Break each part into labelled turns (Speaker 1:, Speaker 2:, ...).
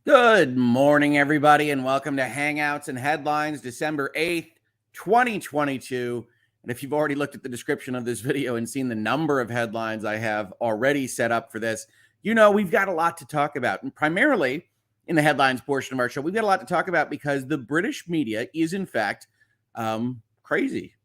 Speaker 1: Good morning, everybody, and welcome to Hangouts and Headlines, December 8th, 2022. And if you've already looked at the description of this video and seen the number of headlines I have already set up for this, you know we've got a lot to talk about. And primarily in the headlines portion of our show, we've got a lot to talk about because the British media is, in fact, crazy.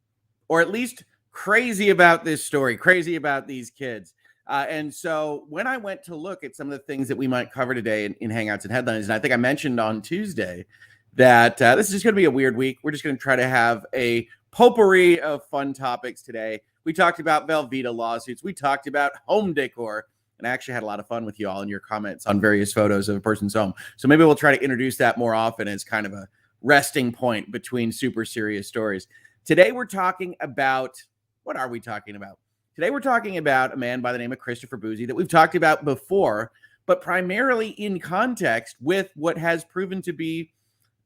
Speaker 1: Or at least crazy about this story, crazy about these kids. And so when I went to look at some of the things that we might cover today in Hangouts and Headlines, and I think I mentioned on Tuesday that this is just going to be a weird week. We're just going to try to have a potpourri of fun topics today. We talked about Velveeta lawsuits. We talked about home decor. And I actually had a lot of fun with you all in your comments on various photos of a person's home. So maybe we'll try to introduce that more often as kind of a resting point between super serious stories. Today we're talking about, what are we talking about? Today, we're talking about a man by the name of Christopher Bouzy that we've talked about before, but primarily in context with what has proven to be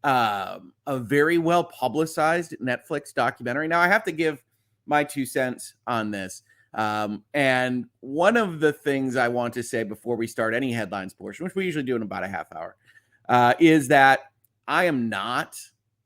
Speaker 1: a very well-publicized Netflix documentary. Now, I have to give my 2 cents on this. And one of the things I want to say before we start any headlines portion, which we usually do in about a half hour, is that I am not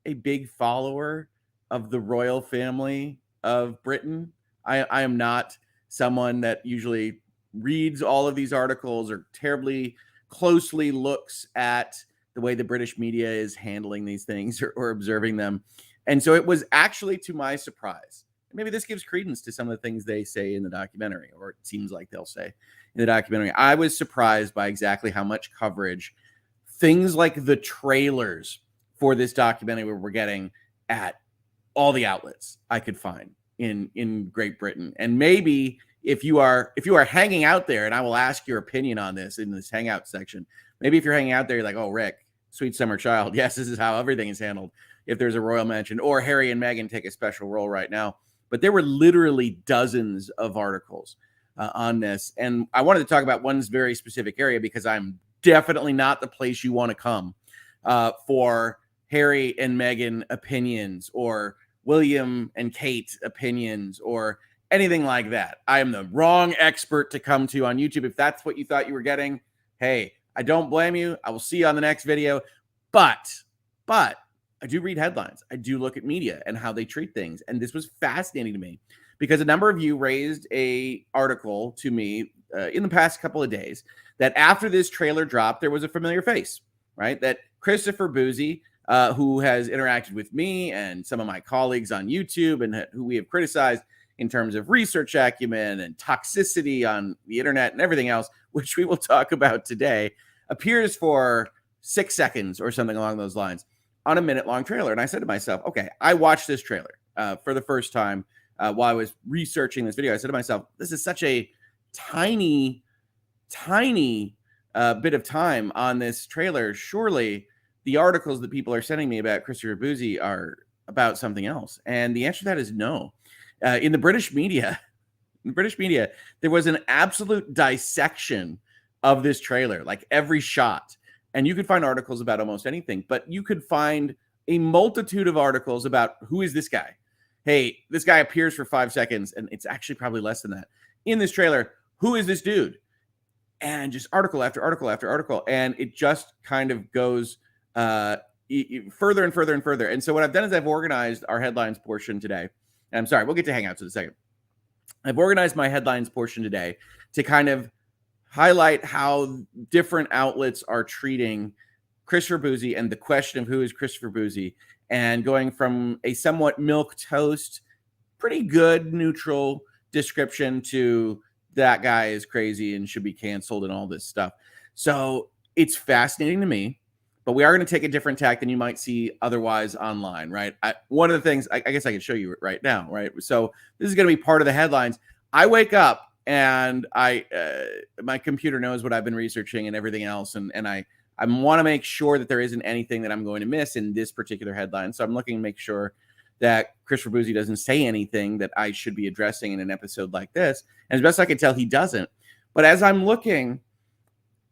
Speaker 1: a big follower of the royal family of Britain. I am not someone that usually reads all of these articles or terribly closely looks at the way the British media is handling these things or observing them. And so it was actually to my surprise. Maybe this gives credence to some of the things they say in the documentary, or it seems like they'll say in the documentary. I was surprised by exactly how much coverage things like the trailers for this documentary were getting at all the outlets I could find in Great Britain. And maybe if you are hanging out there, and I will ask your opinion on this in this hangout section, maybe if you're hanging out there, you're like, oh, Rick, sweet summer child. Yes, this is how everything is handled if there's a royal mention, or Harry and Meghan take a special role right now. But there were literally dozens of articles on this. And I wanted to talk about one very specific area because I'm definitely not the place you want to come for Harry and Meghan opinions or William and Kate opinions or anything like that. I am the wrong expert to come to on YouTube. If that's what you thought you were getting, hey, I don't blame you. I will see you on the next video. But I do read headlines. I do look at media and how they treat things. And this was fascinating to me because a number of you raised a article to me in the past couple of days that after this trailer dropped, there was a familiar face, right? That Christopher Bouzy, who has interacted with me and some of my colleagues on YouTube and who we have criticized in terms of research acumen and toxicity on the internet and everything else, which we will talk about today, appears for 6 seconds or something along those lines on a minute-long trailer. And I said to myself, okay, I watched this trailer for the first time while I was researching this video. I said to myself, this is such a tiny bit of time on this trailer. Surely the articles that people are sending me about Christopher Bouzy are about something else. And the answer to that is no. In the British media, there was an absolute dissection of this trailer, like every shot. And you could find articles about almost anything, but you could find a multitude of articles about who is this guy? Hey, this guy appears for 5 seconds, and it's actually probably less than that. In this trailer, who is this dude? And just article after article after article. And it just kind of goes further and further and further. And so what I've done is I've organized our headlines portion today. And I'm sorry, we'll get to Hangouts in a second. I've organized my headlines portion today to kind of highlight how different outlets are treating Christopher Bouzy and the question of who is Christopher Bouzy, and going from a somewhat milquetoast, pretty good neutral description to that guy is crazy and should be canceled and all this stuff. So it's fascinating to me, but we are going to take a different tack than you might see otherwise online, right? One of the things, I guess I can show you it right now, right? So this is going to be part of the headlines. I wake up and my computer knows what I've been researching and everything else, and I want to make sure that there isn't anything that I'm going to miss in this particular headline. So I'm looking to make sure that Christopher Bouzy doesn't say anything that I should be addressing in an episode like this. And as best I can tell, he doesn't. But as I'm looking,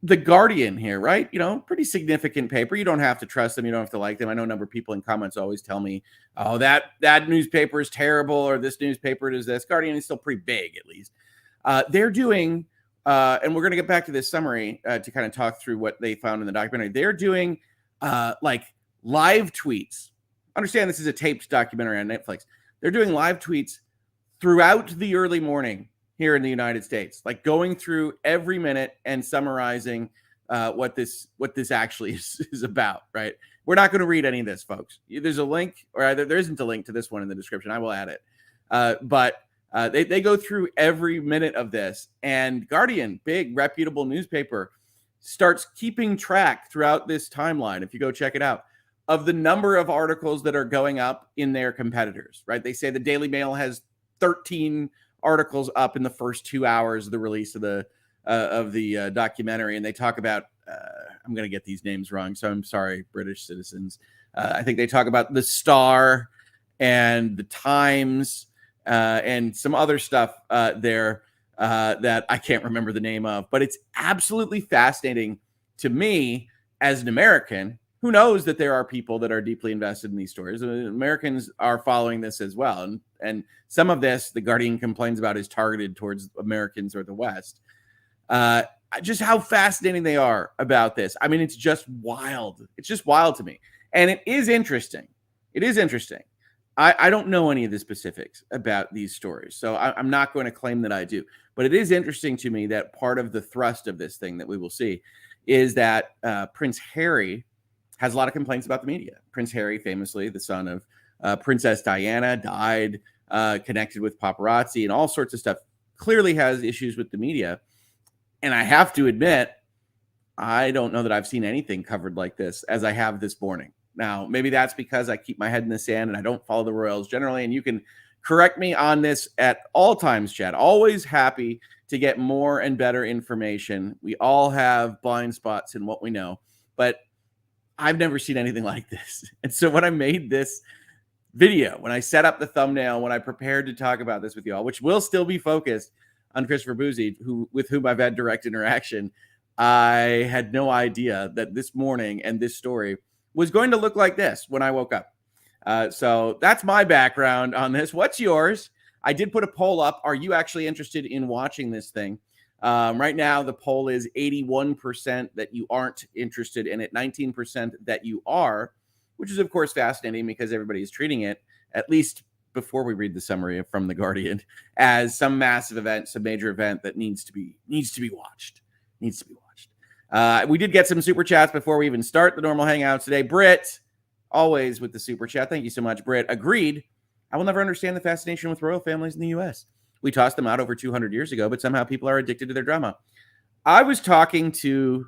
Speaker 1: The Guardian here, right? You know, pretty significant paper. You don't have to trust them. You don't have to like them. I know a number of people in comments always tell me, oh, that newspaper is terrible, or this newspaper is this. Guardian is still pretty big, at least. They're doing and we're going to get back to this summary to kind of talk through what they found in the documentary. They're doing like live tweets. Understand this is a taped documentary on Netflix. They're doing live tweets throughout the early morning here in the United States, like going through every minute and summarizing what this actually is about, right? We're not going to read any of this, folks. There's a link, or there isn't a link to this one in the description. I will add it. But they go through every minute of this, and Guardian, big reputable newspaper, starts keeping track throughout this timeline, if you go check it out, of the number of articles that are going up in their competitors, right? They say the Daily Mail has 13 articles up in the first 2 hours of the release of the documentary, and they talk about I'm going to get these names wrong, so I'm sorry, British citizens. I think they talk about the Star and the Times and some other stuff there that I can't remember the name of, but it's absolutely fascinating to me as an American who knows that there are people that are deeply invested in these stories. Americans are following this as well. And some of this, the Guardian complains about, is targeted towards Americans or the West. Just how fascinating they are about this. I mean, it's just wild. It's just wild to me. And it is interesting. It is interesting. I don't know any of the specifics about these stories, so I'm not going to claim that I do. But it is interesting to me that part of the thrust of this thing that we will see is that Prince Harry has a lot of complaints about the media. Prince Harry, famously the son of Princess Diana, died connected with paparazzi and all sorts of stuff, clearly has issues with the media. And I have to admit, I don't know that I've seen anything covered like this as I have this morning. Now, maybe that's because I keep my head in the sand and I don't follow the royals generally. And you can correct me on this at all times, Chad. Always happy to get more and better information. We all have blind spots in what we know, but I've never seen anything like this. And so when I made this video, when I set up the thumbnail, when I prepared to talk about this with you all, which will still be focused on Christopher Bouzy, with whom I've had direct interaction, I had no idea that this morning and this story was going to look like this when I woke up. So that's my background on this. What's yours? I did put a poll up. Are you actually interested in watching this thing? Right now, the poll is 81% that you aren't interested in it, 19% that you are, which is, of course, fascinating because everybody is treating it, at least before we read the summary from The Guardian, as some massive event, some major event that needs to be watched. We did get some super chats before we even start the normal hangouts today. Britt, always with the super chat. Thank you so much, Britt. Agreed. I will never understand the fascination with royal families in the U.S. We tossed them out over 200 years ago, but somehow people are addicted to their drama. I was talking to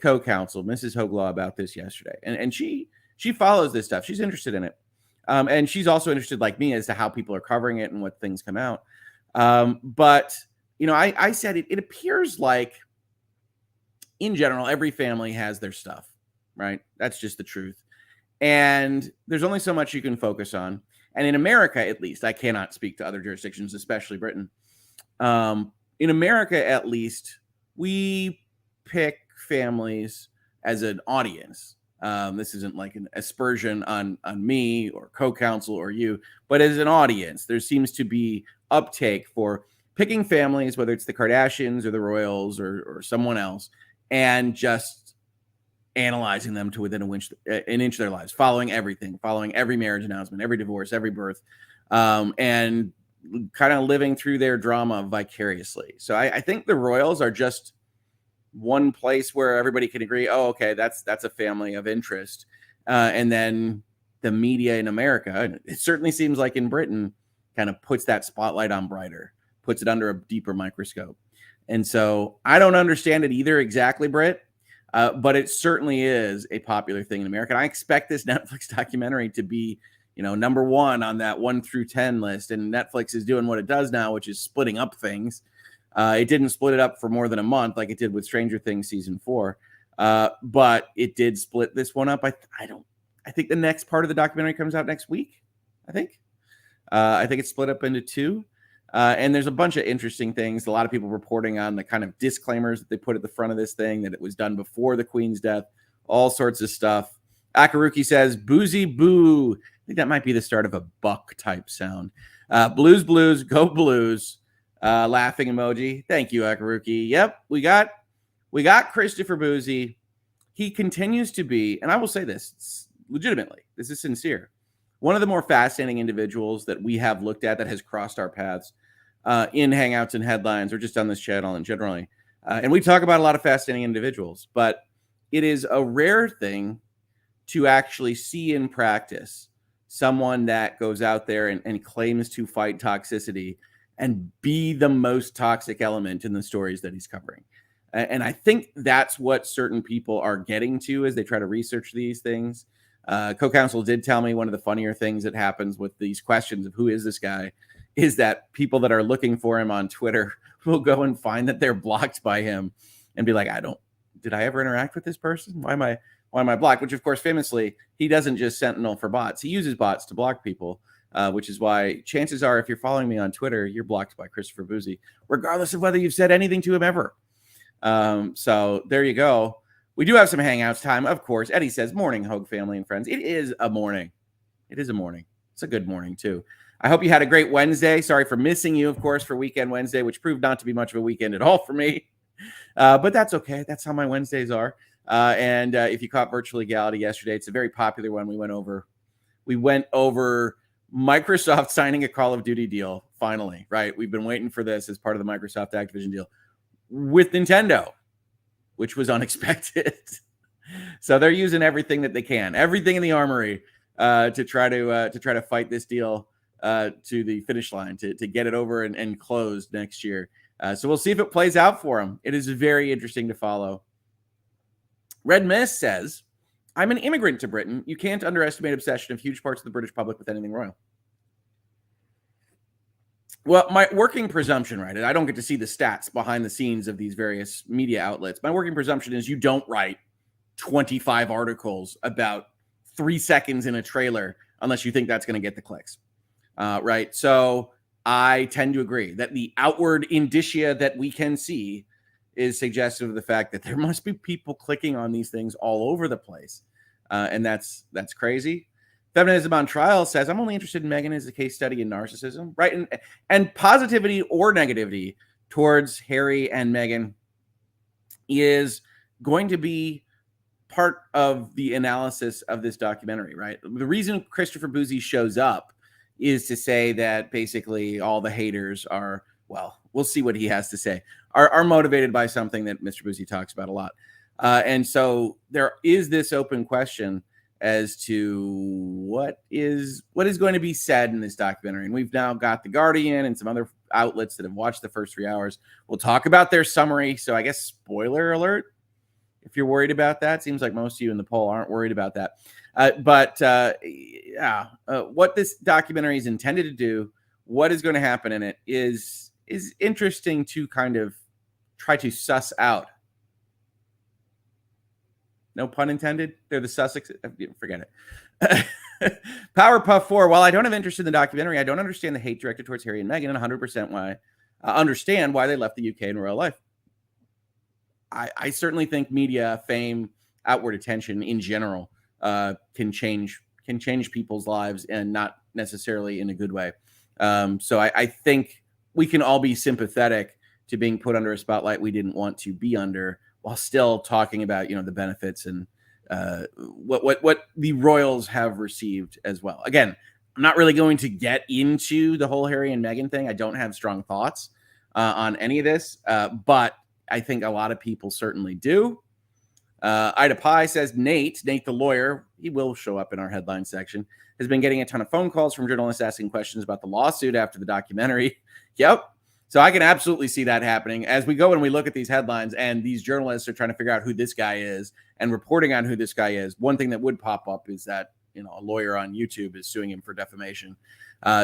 Speaker 1: co-counsel, Mrs. Hoeg Law, about this yesterday, and she follows this stuff. She's interested in it. And she's also interested, like me, as to how people are covering it and what things come out. But, you know, I said it appears like, in general, every family has their stuff, right? That's just the truth. And there's only so much you can focus on. And in America, at least, I cannot speak to other jurisdictions, especially Britain. In America, at least, we pick families as an audience. This isn't like an aspersion on me or co-counsel or you, but as an audience, there seems to be uptake for picking families, whether it's the Kardashians or the royals or someone else, and just analyzing them to within an inch of their lives, following everything, following every marriage announcement, every divorce, every birth, and kind of living through their drama vicariously. So I think the royals are just one place where everybody can agree, oh, okay, that's a family of interest. And then the media in America, it certainly seems like in Britain, kind of puts that spotlight on brighter, puts it under a deeper microscope. And so I don't understand it either exactly, Britt, but it certainly is a popular thing in America. And I expect this Netflix documentary to be, you know, number one on that 1 through 10 list. And Netflix is doing what it does now, which is splitting up things. It didn't split it up for more than a month like it did with Stranger Things season 4. But it did split this one up. I think the next part of the documentary comes out next week. I think it's split up into 2. And there's a bunch of interesting things. A lot of people reporting on the kind of disclaimers that they put at the front of this thing, that it was done before the Queen's death, all sorts of stuff. Akaruki says, Bouzy boo. I think that might be the start of a buck type sound. Blues, go Blues. Laughing emoji. Thank you, Akaruki. Yep, we got Christopher Bouzy. He continues to be, and I will say this legitimately, this is sincere, one of the more fascinating individuals that we have looked at that has crossed our paths in Hangouts and Headlines or just on this channel and generally. And we talk about a lot of fascinating individuals, but it is a rare thing to actually see in practice someone that goes out there and claims to fight toxicity and be the most toxic element in the stories that he's covering. And I think that's what certain people are getting to as they try to research these things. Co-counsel did tell me one of the funnier things that happens with these questions of who is this guy is that people that are looking for him on Twitter will go and find that they're blocked by him and be like, did I ever interact with this person? Why am I blocked? Which, of course, famously, he doesn't just sentinel for bots. He uses bots to block people, which is why chances are if you're following me on Twitter, you're blocked by Christopher Bouzy, regardless of whether you've said anything to him ever. So there you go. We do have some Hangouts time, of course. Eddie says, morning, Hoeg family and friends. It is a morning. It's a good morning, too. I hope you had a great Wednesday. Sorry for missing you, of course, for Weekend Wednesday, which proved not to be much of a weekend at all for me. But that's okay. That's how my Wednesdays are. And if you caught Virtual Legality yesterday, it's a very popular one. We went over Microsoft signing a Call of Duty deal, finally, right? We've been waiting for this as part of the Microsoft Activision deal with Nintendo, which was unexpected. So they're using everything that they can, everything in the armory to try to fight this deal to the finish line, to get it over and closed next year. So we'll see if it plays out for them. It is very interesting to follow. Red Mist says, I'm an immigrant to Britain. You can't underestimate obsession of huge parts of the British public with anything royal. Well, my working presumption, right, and I don't get to see the stats behind the scenes of these various media outlets. My working presumption is you don't write 25 articles about 3 seconds in a trailer unless you think that's going to get the clicks, right? So I tend to agree that the outward indicia that we can see is suggestive of the fact that there must be people clicking on these things all over the place. And that's crazy. Feminism on Trial says, I'm only interested in Meghan as a case study in narcissism, right? And positivity or negativity towards Harry and Meghan is going to be part of the analysis of this documentary, right? The reason Christopher Bouzy shows up is to say that basically all the haters are, well, we'll see what he has to say, are motivated by something that Mr. Bouzy talks about a lot. And so there is this open question as to what is going to be said in this documentary. And we've now got The Guardian and some other outlets that have watched the first 3 hours. We'll talk about their summary. So I guess spoiler alert, if you're worried about that. Seems like most of you in the poll aren't worried about that. What this documentary is intended to do, what is going to happen in it is interesting to kind of try to suss out. No pun intended. They're the Susexxes. Forget it. Powerpuff 4. While I don't have interest in the documentary, I don't understand the hate directed towards Harry and Meghan, and 100% understand why they left the UK in royal life. I certainly think media, fame, outward attention in general can change people's lives, and not necessarily in a good way. So I think we can all be sympathetic to being put under a spotlight we didn't want to be under, while still talking about, the benefits and what the royals have received as well. Again, I'm not really going to get into the whole Harry and Meghan thing. I don't have strong thoughts on any of this, but I think a lot of people certainly do. Ida Pie says, Nate the lawyer, he will show up in our headline section, has been getting a ton of phone calls from journalists asking questions about the lawsuit after the documentary. Yep. So I can absolutely see that happening as we go and we look at these headlines and these journalists are trying to figure out who this guy is and reporting on who this guy is. One thing that would pop up is that, a lawyer on YouTube is suing him for defamation.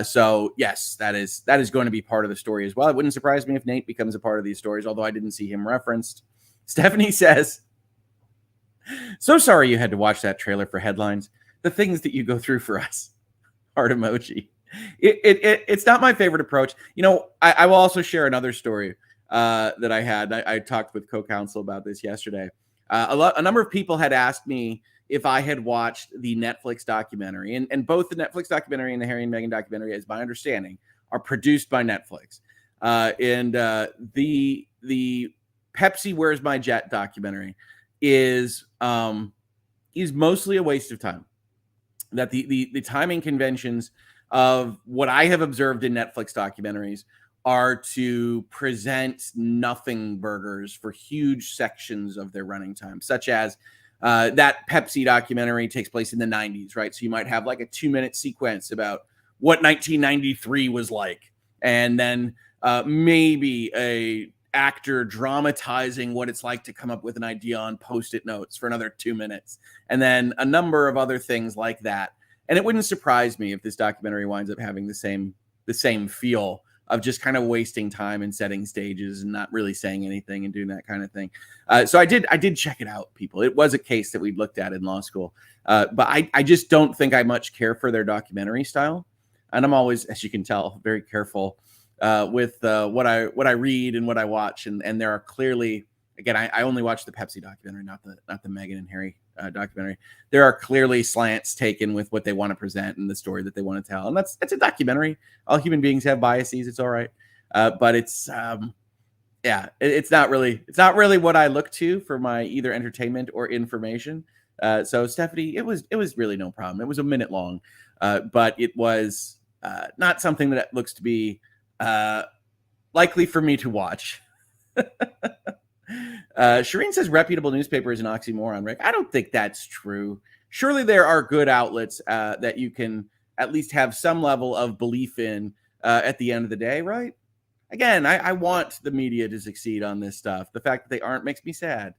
Speaker 1: So yes, that is going to be part of the story as well. It wouldn't surprise me if Nate becomes a part of these stories, although I didn't see him referenced. Stephanie says, so sorry you had to watch that trailer for headlines. The things that you go through for us. Heart emoji. It's not my favorite approach. I will also share another story that I had. I talked with co-counsel about this yesterday. A number of people had asked me if I had watched the Netflix documentary, and both the Netflix documentary and the Harry and Meghan documentary, as my understanding, are produced by Netflix. The Pepsi Where's My Jet documentary is mostly a waste of time. That the timing conventions of what I have observed in Netflix documentaries are to present nothing burgers for huge sections of their running time, such as that Pepsi documentary takes place in the 90s, right? So you might have like a 2-minute sequence about what 1993 was like, and then maybe a actor dramatizing what it's like to come up with an idea on Post-it notes for another 2 minutes, and then a number of other things like that. And it wouldn't surprise me if this documentary winds up having the same feel of just kind of wasting time and setting stages and not really saying anything and doing that kind of thing. So I did check it out, people. It was a case that we'd looked at in law school, but I just don't think I much care for their documentary style. And I'm always, as you can tell, very careful with what I read and what I watch. And there are clearly, again, I only watch the Pepsi documentary, not the Meghan and Harry documentary. There are clearly slants taken with what they want to present and the story that they want to tell. And that's a documentary. All human beings have biases. It's all right. But it's it's not really what I look to for my either entertainment or information. So Stephanie, it was really no problem. It was a minute long, but it was not something that looks to be likely for me to watch. Shireen says reputable newspaper is an oxymoron, Rick. I don't think that's true. Surely there are good outlets that you can at least have some level of belief in at the end of the day, right? Again, I want the media to succeed on this stuff. The fact that they aren't makes me sad.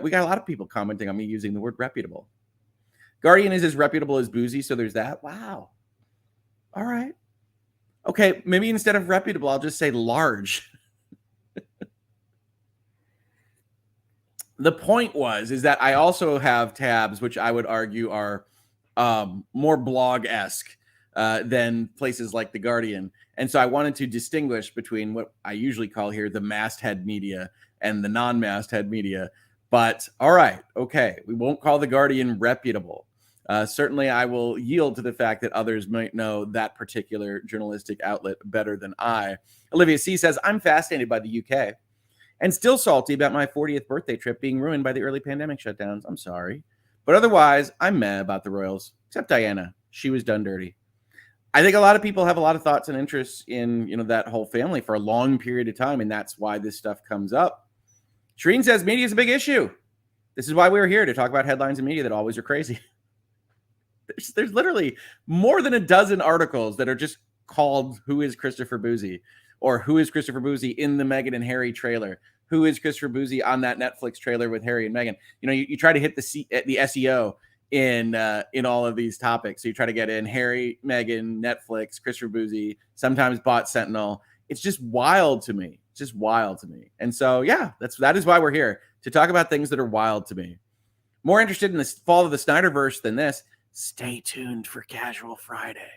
Speaker 1: We got a lot of people commenting on me using the word reputable. Guardian is as reputable as Bouzy, so there's that. Wow. All right. Okay, maybe instead of reputable, I'll just say large. The point is that I also have tabs, which I would argue are more blog-esque than places like The Guardian. And so I wanted to distinguish between what I usually call here the masthead media and the non-masthead media. But all right, okay, we won't call The Guardian reputable. Certainly, I will yield to the fact that others might know that particular journalistic outlet better than I. Olivia C. says, I'm fascinated by the UK and still salty about my 40th birthday trip being ruined by the early pandemic shutdowns. I'm sorry. But otherwise, I'm mad about the Royals, except Diana. She was done dirty. I think a lot of people have a lot of thoughts and interests in, that whole family for a long period of time, and that's why this stuff comes up. Shireen says media is a big issue. This is why we're here, to talk about headlines and media that always are crazy. There's literally more than a dozen articles that are just called "Who is Christopher Bouzy?" or "Who is Christopher Bouzy in the Meghan and Harry trailer?" "Who is Christopher Bouzy on that Netflix trailer with Harry and Meghan?" You try to hit the SEO in all of these topics. So you try to get in Harry, Meghan, Netflix, Christopher Bouzy, sometimes bot Sentinel. It's just wild to me. And so, yeah, that is why we're here, to talk about things that are wild to me. More interested in the fall of the Snyderverse than this. Stay tuned for Casual Friday.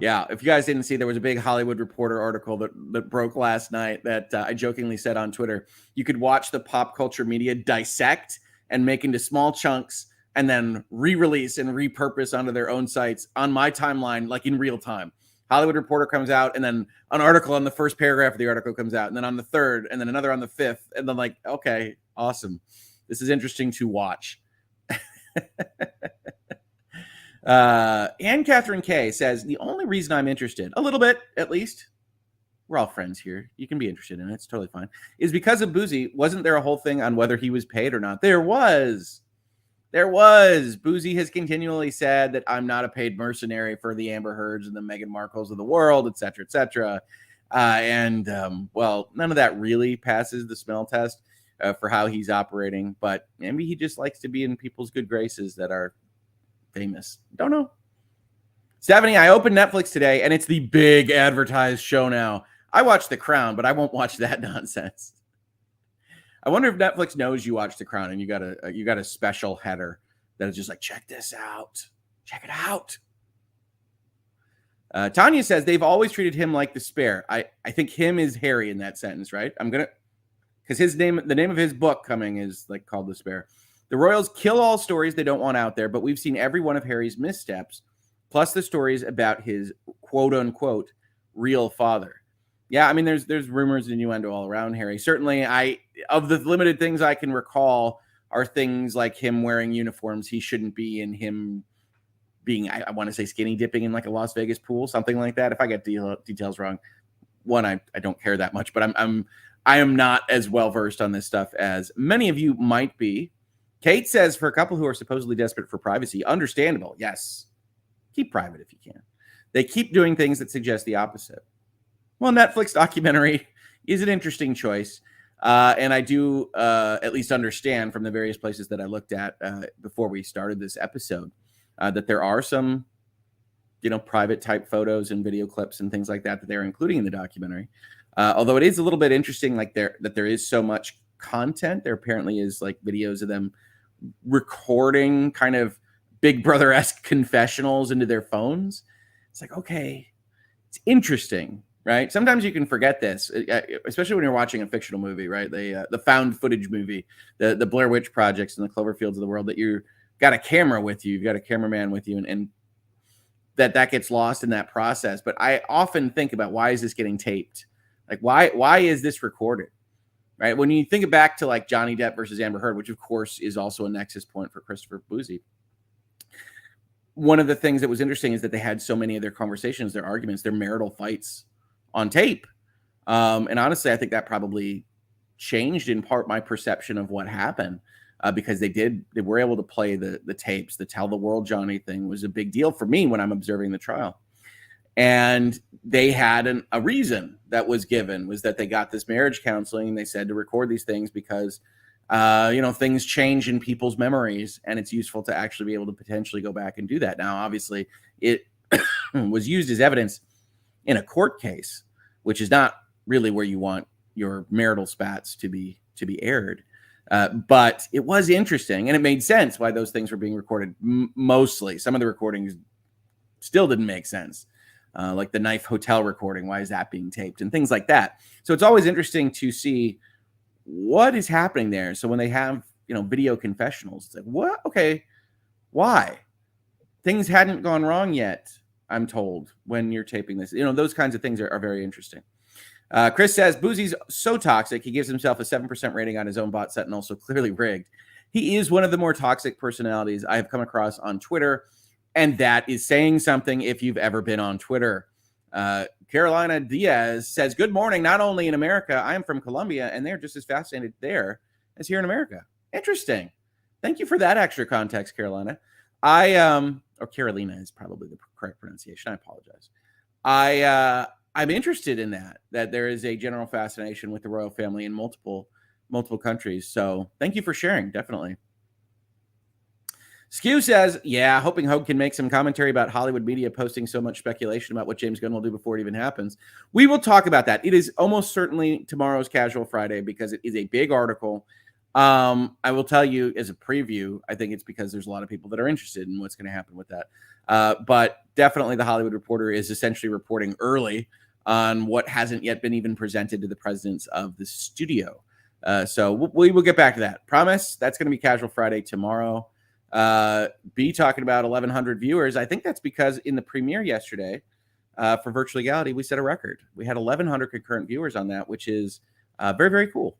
Speaker 1: Yeah, if you guys didn't see, there was a big Hollywood Reporter article that broke last night that I jokingly said on Twitter. You could watch the pop culture media dissect and make into small chunks and then re-release and repurpose onto their own sites on my timeline, like in real time. Hollywood Reporter comes out, and then an article on the first paragraph of the article comes out, and then on the third, and then another on the fifth, and then like, okay, awesome. This is interesting to watch. Anne Catherine K says, the only reason I'm interested, a little bit at least, we're all friends here, you can be interested in it, it's totally fine, is because of Bouzy. Wasn't there a whole thing on whether he was paid or not? There was. Bouzy has continually said that I'm not a paid mercenary for the Amber Heards and the Meghan Markles of the world, et cetera, et cetera. Well, none of that really passes the smell test for how he's operating, but maybe he just likes to be in people's good graces that are famous. Don't know. Stephanie, I opened Netflix today, and it's the big advertised show now. I watched The Crown, but I won't watch that nonsense. I wonder if Netflix knows you watch The Crown and you got a special header that is just like, check this out. Check it out. Tanya says they've always treated him like the spare. I think him is Harry in that sentence, right? Because the name of his book coming is like called The Spare. The Royals kill all stories they don't want out there, but we've seen every one of Harry's missteps plus the stories about his quote unquote real father. Yeah, I mean, there's rumors and innuendo all around Harry. Certainly, of the limited things I can recall are things like him wearing uniforms he shouldn't be, and him being, I want to say, skinny dipping in like a Las Vegas pool, something like that. If I get details wrong, one, I don't care that much, but I am not as well versed on this stuff as many of you might be. Kate says, for a couple who are supposedly desperate for privacy, understandable. Yes, keep private if you can. They keep doing things that suggest the opposite. Well, Netflix documentary is an interesting choice. And I do at least understand from the various places that I looked at before we started this episode that there are some, private type photos and video clips and things like that they're including in the documentary. Although it is a little bit interesting, like there is so much content. There apparently is like videos of them recording kind of Big Brother-esque confessionals into their phones. It's like, okay, it's interesting. Right. Sometimes you can forget this, especially when you're watching a fictional movie, right? The found footage movie, the Blair Witch Projects and the Cloverfields of the world, that you've got a camera with you, you've got a cameraman with you, and that gets lost in that process. But I often think about, why is this getting taped? Like, why is this recorded? Right. When you think back to like Johnny Depp versus Amber Heard, which of course is also a nexus point for Christopher Bouzy. One of the things that was interesting is that they had so many of their conversations, their arguments, their marital fights on tape. And honestly, I think that probably changed in part my perception of what happened, because they were able to play the tapes. The tell the world Johnny thing was a big deal for me when I'm observing the trial. And they had a reason that was given, was that they got this marriage counseling, and they said to record these things because things change in people's memories, and it's useful to actually be able to potentially go back and do that. Now, obviously, it was used as evidence in a court case, which is not really where you want your marital spats to be aired. But it was interesting, and it made sense why those things were being recorded. Mostly, some of the recordings still didn't make sense, like the Knife Hotel recording. Why is that being taped, and things like that? So it's always interesting to see what is happening there. So when they have video confessionals, it's like, what? Okay, why? Things hadn't gone wrong yet, I'm told, when you're taping this. Those kinds of things are very interesting. Chris says, Bouzy's so toxic, he gives himself a 7% rating on his own bot sentinel, so clearly rigged. He is one of the more toxic personalities I have come across on Twitter, and that is saying something if you've ever been on Twitter. Carolina Diaz says, good morning. Not only in America, I am from Colombia, and they're just as fascinated there as here in America. Interesting. Thank you for that extra context, Carolina. Or Carolina is probably the correct pronunciation. I apologize. I'm interested in that there is a general fascination with the royal family in multiple countries. So thank you for sharing. Definitely. Skew says, yeah, hoping Hoeg can make some commentary about Hollywood media posting so much speculation about what James Gunn will do before it even happens. We will talk about that. It is almost certainly tomorrow's Casual Friday, because it is a big article. I will tell you as a preview, I think it's because there's a lot of people that are interested in what's going to happen with that. But definitely the Hollywood Reporter is essentially reporting early on what hasn't yet been even presented to the presidents of the studio. So we will get back to that. Promise, that's going to be Casual Friday tomorrow. Be talking about 1,100 viewers. I think that's because in the premiere yesterday for Virtual Legality, we set a record. We had 1,100 concurrent viewers on that, which is very, very cool.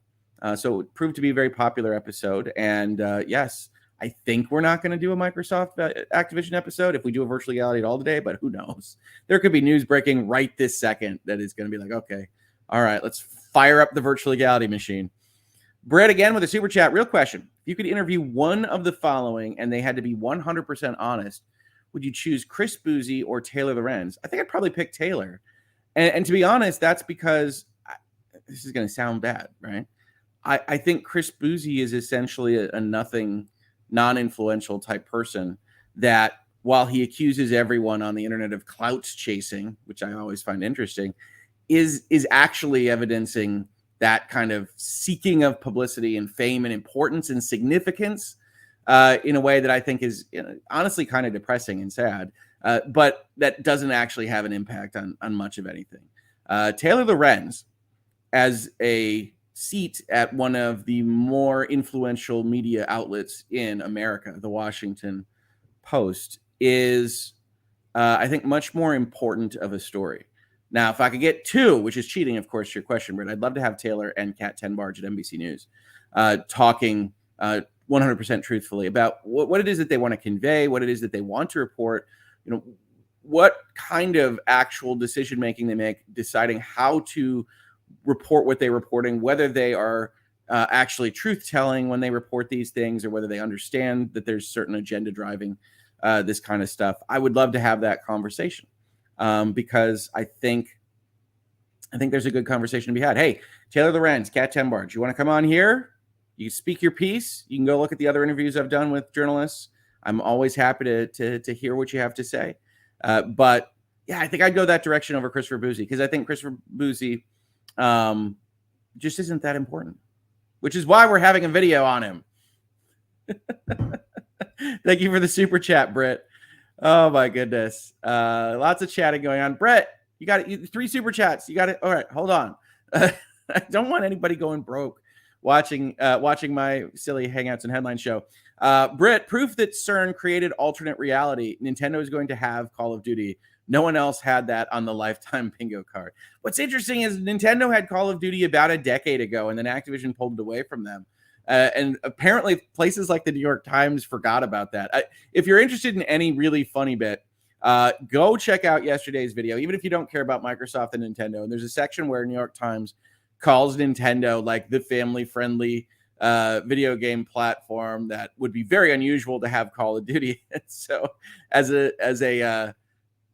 Speaker 1: So it proved to be a very popular episode. And yes, I think we're not going to do a Microsoft Activision episode if we do a Virtual Legality at all today, but who knows? There could be news breaking right this second that is going to be like, okay, all right, let's fire up the Virtual Legality machine. Brett again with a super chat. Real question. If you could interview one of the following and they had to be 100% honest, would you choose Chris Bouzy or Taylor Lorenz? I think I'd probably pick Taylor. And to be honest, that's because this is going to sound bad, right? I think Chris Bouzy is essentially a nothing, non-influential type person that, while he accuses everyone on the internet of clout chasing, which I always find interesting, is actually evidencing that kind of seeking of publicity and fame and importance and significance in a way that I think is honestly kind of depressing and sad, but that doesn't actually have an impact on much of anything. Taylor Lorenz, as a seat at one of the more influential media outlets in America, the Washington Post, is I think, much more important of a story. Now, if I could get two, which is cheating, of course, to your question, Britt, I'd love to have Taylor and Kat Tenbarge at NBC News talking 100% truthfully about what it is that they want to convey, what it is that they want to report, what kind of actual decision making they make, deciding how to report what they're reporting, whether they are actually truth telling when they report these things, or whether they understand that there's certain agenda driving this kind of stuff. I would love to have that conversation because I think there's a good conversation to be had. Hey, Taylor Lorenz, Kat Tenbarge, you want to come on here? You speak your piece. You can go look at the other interviews I've done with journalists. I'm always happy to hear what you have to say. But yeah, I think I'd go that direction over Christopher Bouzy, because I think Christopher Bouzy just isn't that important, which is why we're having a video on him. Thank you for the super chat, Britt. Oh my goodness. Lots of chatting going on. Brett, you got it. 3 super chats. You got it. All right, hold on. I don't want anybody going broke watching my silly Hangouts and Headline show. Britt, proof that CERN created alternate reality. Nintendo is going to have Call of Duty. No one else had that on the Lifetime bingo card. What's interesting is Nintendo had Call of Duty about a decade ago, and then Activision pulled it away from them. And apparently places like the New York Times forgot about that. If you're interested in any really funny bit, go check out yesterday's video, even if you don't care about Microsoft and Nintendo. And there's a section where New York Times calls Nintendo like the family-friendly video game platform that would be very unusual to have Call of Duty. So as an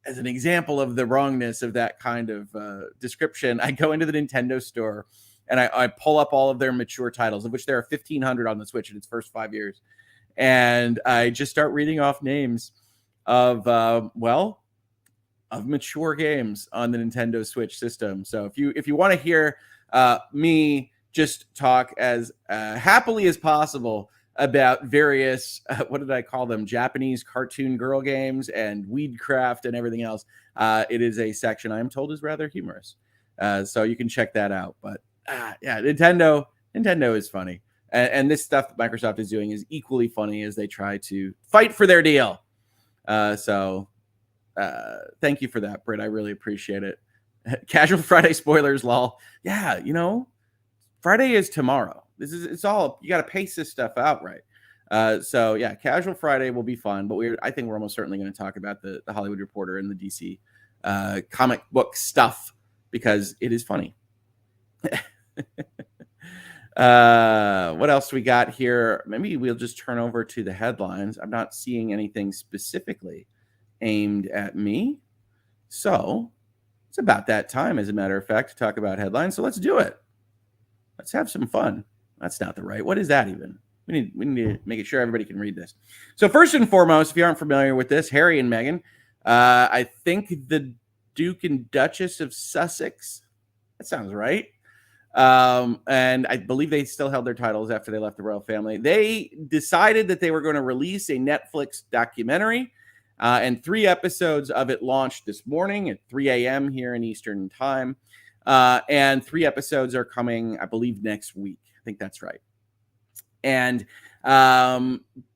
Speaker 1: example of the wrongness of that kind of description, I go into the Nintendo store and I pull up all of their mature titles, of which there are 1,500 on the Switch in its first 5 years. And I just start reading off names of mature games on the Nintendo Switch system. So if you want to hear me just talk as happily as possible about various, what did I call them? Japanese cartoon girl games and Weedcraft and everything else. It is a section I am told is rather humorous. So you can check that out. But yeah, Nintendo is funny. And this stuff that Microsoft is doing is equally funny as they try to fight for their deal. So thank you for that, Britt. I really appreciate it. Casual Friday spoilers, lol. Yeah, Friday is tomorrow. It's all, you got to pace this stuff out right. So yeah, Casual Friday will be fun, but I think we're almost certainly going to talk about the Hollywood Reporter and the DC comic book stuff because it is funny. What else we got here? Maybe we'll just turn over to the headlines. I'm not seeing anything specifically aimed at me. So it's about that time, as a matter of fact, to talk about headlines. So let's do it. Let's have some fun. That's not the right. What is that even? We need to make sure everybody can read this. So first and foremost, if you aren't familiar with this, Harry and Meghan, I think the Duke and Duchess of Sussex. That sounds right. And I believe they still held their titles after they left the royal family. They decided that they were going to release a Netflix documentary, and 3 episodes of it launched this morning at 3 a.m. here in Eastern time. And 3 episodes are coming, I believe, next week. I think that's right. And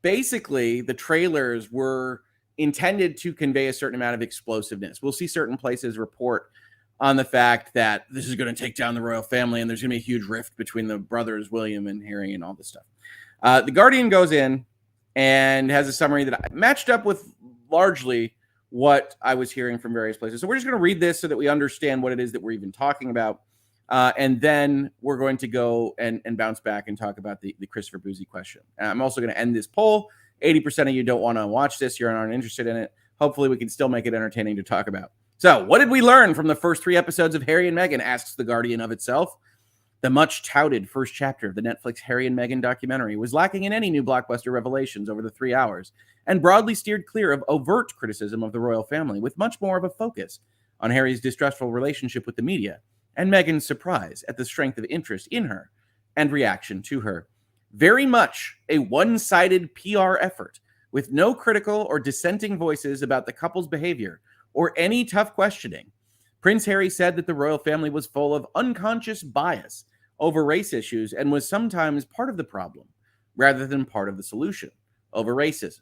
Speaker 1: basically, the trailers were intended to convey a certain amount of explosiveness. We'll see certain places report on the fact that this is going to take down the royal family and there's going to be a huge rift between the brothers, William and Harry, and all this stuff. The Guardian goes in and has a summary that I matched up with largely what I was hearing from various places. So we're just going to read this so that we understand what it is that we're even talking about. And then we're going to go and bounce back and talk about the Christopher Bouzy question. I'm also going to end this poll. 80% of you don't want to watch this. You're not interested in it. Hopefully we can still make it entertaining to talk about. So what did we learn from the first 3 episodes of Harry and Meghan, asks The Guardian of itself. The much touted first chapter of the Netflix Harry and Meghan documentary was lacking in any new blockbuster revelations over the 3 hours and broadly steered clear of overt criticism of the royal family, with much more of a focus on Harry's distrustful relationship with the media and Meghan's surprise at the strength of interest in her and reaction to her. Very much a one-sided PR effort with no critical or dissenting voices about the couple's behavior or any tough questioning. Prince Harry said that the royal family was full of unconscious bias over race issues and was sometimes part of the problem rather than part of the solution over racism.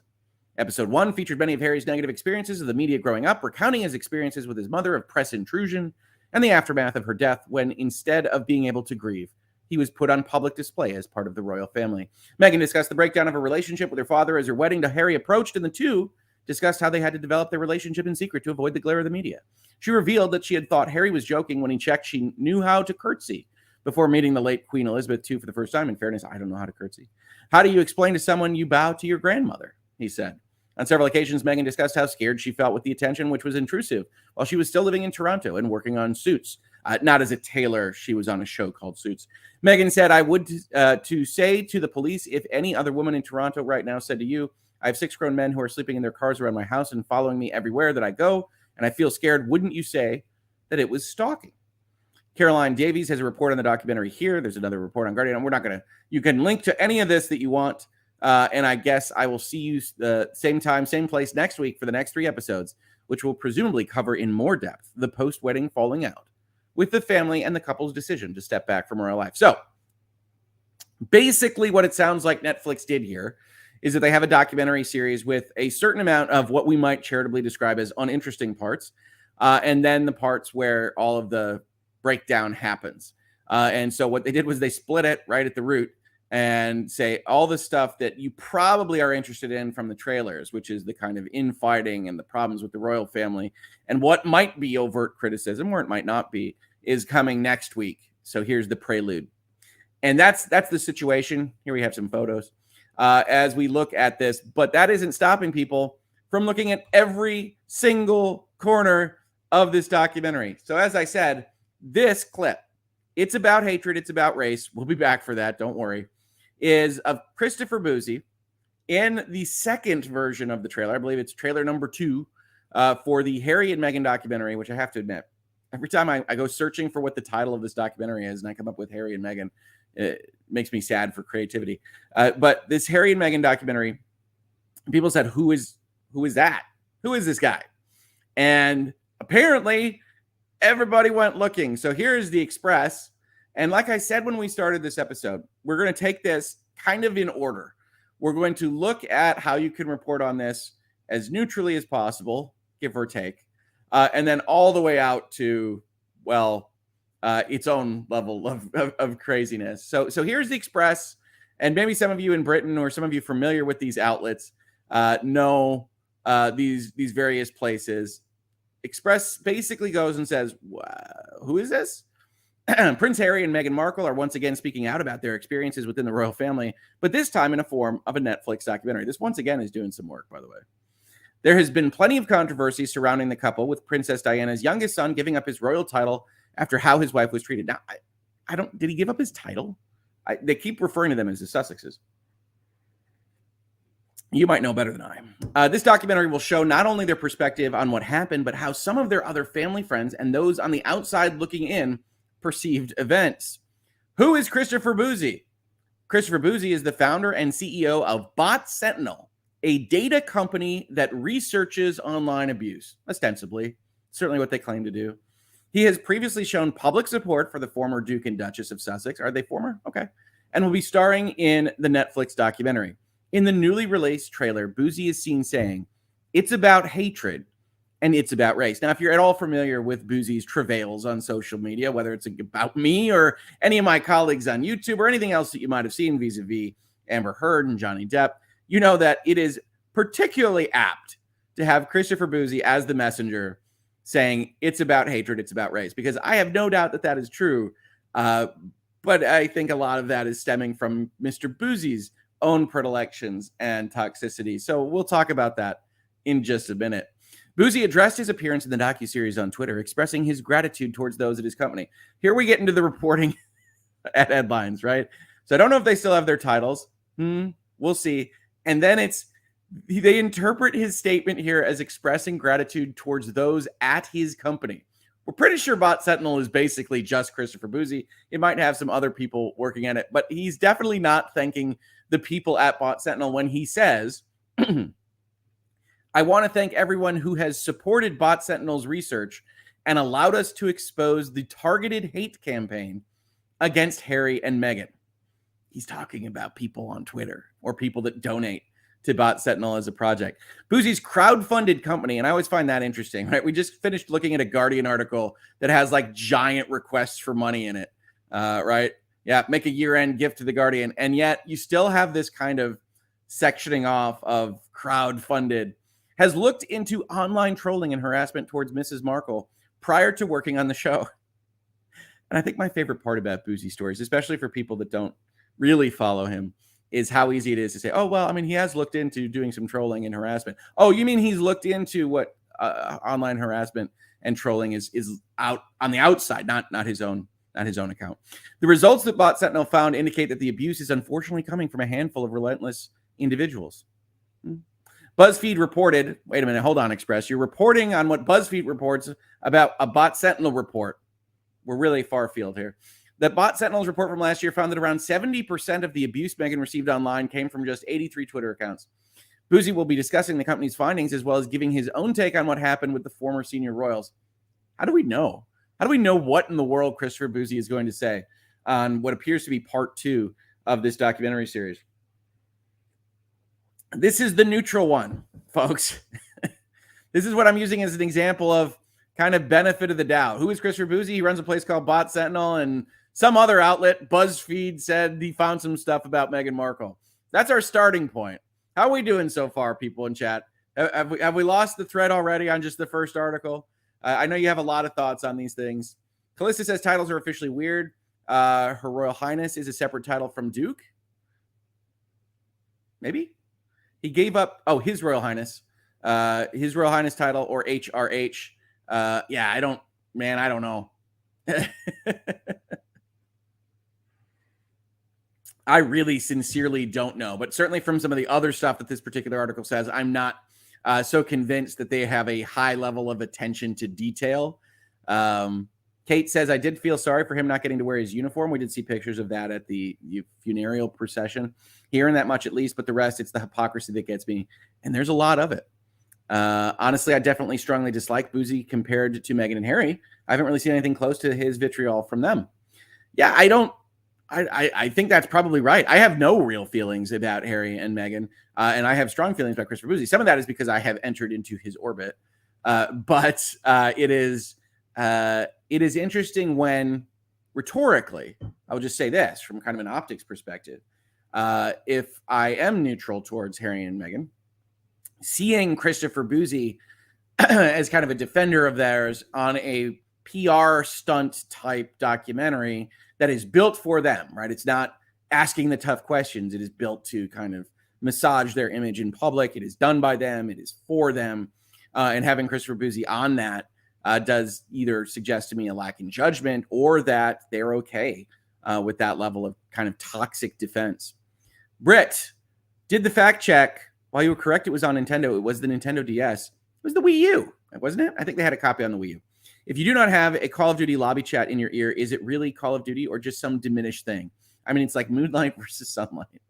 Speaker 1: Episode 1 featured many of Harry's negative experiences of the media growing up, recounting his experiences with his mother of press intrusion and the aftermath of her death when, instead of being able to grieve, he was put on public display as part of the royal family. Meghan discussed the breakdown of her relationship with her father as her wedding to Harry approached, and the two discussed how they had to develop their relationship in secret to avoid the glare of the media. She revealed that she had thought Harry was joking when he checked she knew how to curtsy before meeting the late Queen Elizabeth II for the first time. In fairness, I don't know how to curtsy. How do you explain to someone you bow to your grandmother? He said. On several occasions, Meghan discussed how scared she felt with the attention, which was intrusive, while she was still living in Toronto and working on Suits. Not as a tailor, she was on a show called Suits. Meghan said, I would to say to the police, if any other woman in Toronto right now said to you, I have 6 grown men who are sleeping in their cars around my house and following me everywhere that I go, and I feel scared, wouldn't you say that it was stalking? Caroline Davies has a report on the documentary here. There's another report on Guardian. And we're not going to, you can link to any of this that you want. And I guess I will see you the same time, same place next week for the next 3 episodes, which will presumably cover in more depth the post-wedding falling out with the family and the couple's decision to step back from royal life. So basically what it sounds like Netflix did here is that they have a documentary series with a certain amount of what we might charitably describe as uninteresting parts, and then the parts where all of the breakdown happens. And so what they did was they split it right at the root and say all the stuff that you probably are interested in from the trailers, which is the kind of infighting and the problems with the royal family and what might be overt criticism or it might not be, is coming next week. So here's the prelude. And that's the situation. Here we have some photos as we look at this, but that isn't stopping people from looking at every single corner of this documentary. So as I said, this clip, it's about hatred, it's about race. We'll be back for that, don't worry. Is of Christopher Bouzy in the second version of the trailer. I believe it's trailer number 2 for the Harry and Meghan documentary, which I have to admit, every time I go searching for what the title of this documentary is and I come up with Harry and Meghan, it makes me sad for creativity. But this Harry and Meghan documentary, people said, who is that? Who is this guy? And apparently everybody went looking. So here's the Express. And like I said when we started this episode, we're going to take this kind of in order. We're going to look at how you can report on this as neutrally as possible, give or take, and then all the way out to, well, its own level of craziness. So here's the Express, and maybe some of you in Britain or some of you familiar with these outlets know these various places. Express basically goes and says, who is this? Prince Harry and Meghan Markle are once again speaking out about their experiences within the royal family, but this time in a form of a Netflix documentary. This once again is doing some work, by the way. There has been plenty of controversy surrounding the couple, with Princess Diana's youngest son giving up his royal title after how his wife was treated. Now, I don't, did he give up his title? They keep referring to them as the Sussexes. You might know better than I. This documentary will show not only their perspective on what happened, but how some of their other family friends and those on the outside looking in perceived events. Who is Christopher Bouzy? Christopher Bouzy is the founder and CEO of Bot Sentinel, a data company that researches online abuse, ostensibly, certainly what they claim to do. He has previously shown public support for the former Duke and Duchess of Sussex. Are they former? Okay. And will be starring in the Netflix documentary. In the newly released trailer, Bouzy is seen saying, it's about hatred and it's about race. Now, if you're at all familiar with Bouzy's travails on social media, whether it's about me or any of my colleagues on YouTube or anything else that you might have seen vis-a-vis Amber Heard and Johnny Depp, you know that it is particularly apt to have Christopher Bouzy as the messenger saying it's about hatred, it's about race, because I have no doubt that that is true. But I think a lot of that is stemming from Mr. Bouzy's own predilections and toxicity. So we'll talk about that in just a minute. Bouzy addressed his appearance in the docuseries on Twitter, expressing his gratitude towards those at his company. Here we get into the reporting at headlines, right? So I don't know if they still have their titles. We'll see. And then they interpret his statement here as expressing gratitude towards those at his company. We're pretty sure Bot Sentinel is basically just Christopher Bouzy. It might have some other people working on it, but he's definitely not thanking the people at Bot Sentinel when he says, I want to thank everyone who has supported Bot Sentinel's research and allowed us to expose the targeted hate campaign against Harry and Meghan. He's talking about people on Twitter or people that donate to Bot Sentinel as a project. Bouzy's crowdfunded company, and I always find that interesting, right? We just finished looking at a Guardian article that has like giant requests for money in it, right? Yeah, make a year-end gift to the Guardian, and yet you still have this kind of sectioning off of crowdfunded. Has looked into online trolling and harassment towards Mrs. Markle prior to working on the show. And I think my favorite part about Bouzy stories, especially for people that don't really follow him, is how easy it is to say, oh, well, I mean, he has looked into doing some trolling and harassment. Oh, you mean he's looked into what online harassment and trolling is out on the outside, not his own account. The results that Bot Sentinel found indicate that the abuse is unfortunately coming from a handful of relentless individuals. BuzzFeed reported, wait a minute, hold on, Express. You're reporting on what BuzzFeed reports about a Bot Sentinel report. We're really far afield here. The Bot Sentinel's report from last year found that around 70% of the abuse Meghan received online came from just 83 Twitter accounts. Bouzy will be discussing the company's findings as well as giving his own take on what happened with the former senior royals. How do we know? How do we know what in the world Christopher Bouzy is going to say on what appears to be part 2 of this documentary series? This is the neutral one, folks. This is what I'm using as an example of kind of benefit of the doubt. Who is Christopher Bouzy? He runs a place called Bot Sentinel, and some other outlet, BuzzFeed, said he found some stuff about Meghan Markle. That's our starting point. How are we doing so far, people in chat? Have we lost the thread already on just the first article? I know you have a lot of thoughts on these things. Callista says titles are officially weird. Her Royal Highness is a separate title from Duke. Maybe? He gave up, His Royal Highness. His Royal Highness title, or HRH. Yeah, I don't know. I really sincerely don't know, but certainly from some of the other stuff that this particular article says, I'm not so convinced that they have a high level of attention to detail. Kate says, I did feel sorry for him not getting to wear his uniform. We did see pictures of that at the funeral procession. Hearing that much at least, but the rest, it's the hypocrisy that gets me. And there's a lot of it. Honestly, I definitely strongly dislike Bouzy compared to Meghan and Harry. I haven't really seen anything close to his vitriol from them. Yeah, I think that's probably right. I have no real feelings about Harry and Meghan, and I have strong feelings about Christopher Bouzy. Some of that is because I have entered into his orbit, but it is interesting when rhetorically, I will just say this from kind of an optics perspective. If I am neutral towards Harry and Meghan, seeing Christopher Bouzy as kind of a defender of theirs on a PR stunt type documentary that is built for them, right? It's not asking the tough questions. It is built to kind of massage their image in public. It is done by them. It is for them. And having Christopher Bouzy on that does either suggest to me a lack in judgment or that they're okay with that level of kind of toxic defense. Britt did the fact check. While you were correct, it was on Nintendo. It was the Nintendo DS. It was the Wii U, wasn't it? I think they had a copy on the Wii U. If you do not have a Call of Duty lobby chat in your ear, is it really Call of Duty or just some diminished thing? I mean, it's like Moonlight versus Sunlight.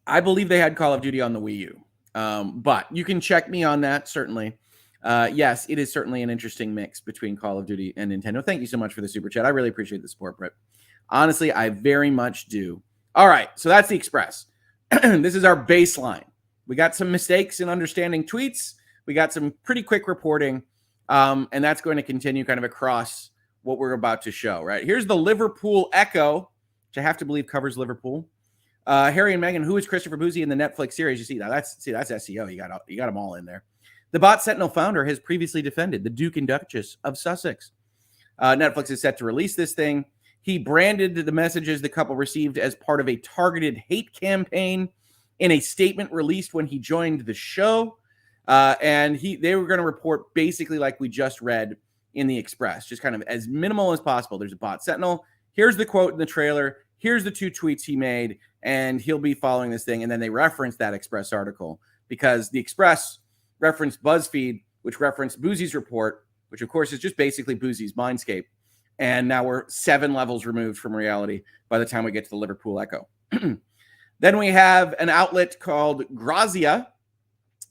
Speaker 1: I believe they had Call of Duty on the Wii U, but you can check me on that, certainly. Yes, it is certainly an interesting mix between Call of Duty and Nintendo. Thank you so much for the super chat. I really appreciate the support, Britt. Honestly, I very much do. All right, so that's the Express. This is our baseline. We got some mistakes in understanding tweets. We got some pretty quick reporting, and that's going to continue kind of across what we're about to show, right? Here's the Liverpool Echo, which I have to believe covers Liverpool. Harry and Meghan, who is Christopher Bouzy in the Netflix series? You see, that's SEO. You got them all in there. The Bot Sentinel founder has previously defended the Duke and Duchess of Sussex. Netflix is set to release this thing. He branded the messages the couple received as part of a targeted hate campaign in a statement released when he joined the show. And they were going to report basically like we just read in the Express, just kind of as minimal as possible. There's a Bot Sentinel. Here's the quote in the trailer. Here's the 2 tweets he made, and he'll be following this thing. And then they reference that Express article because the Express referenced BuzzFeed, which referenced Bouzy's report, which of course is just basically Bouzy's Mindscape. And now we're 7 levels removed from reality by the time we get to the Liverpool Echo. Then we have an outlet called Grazia,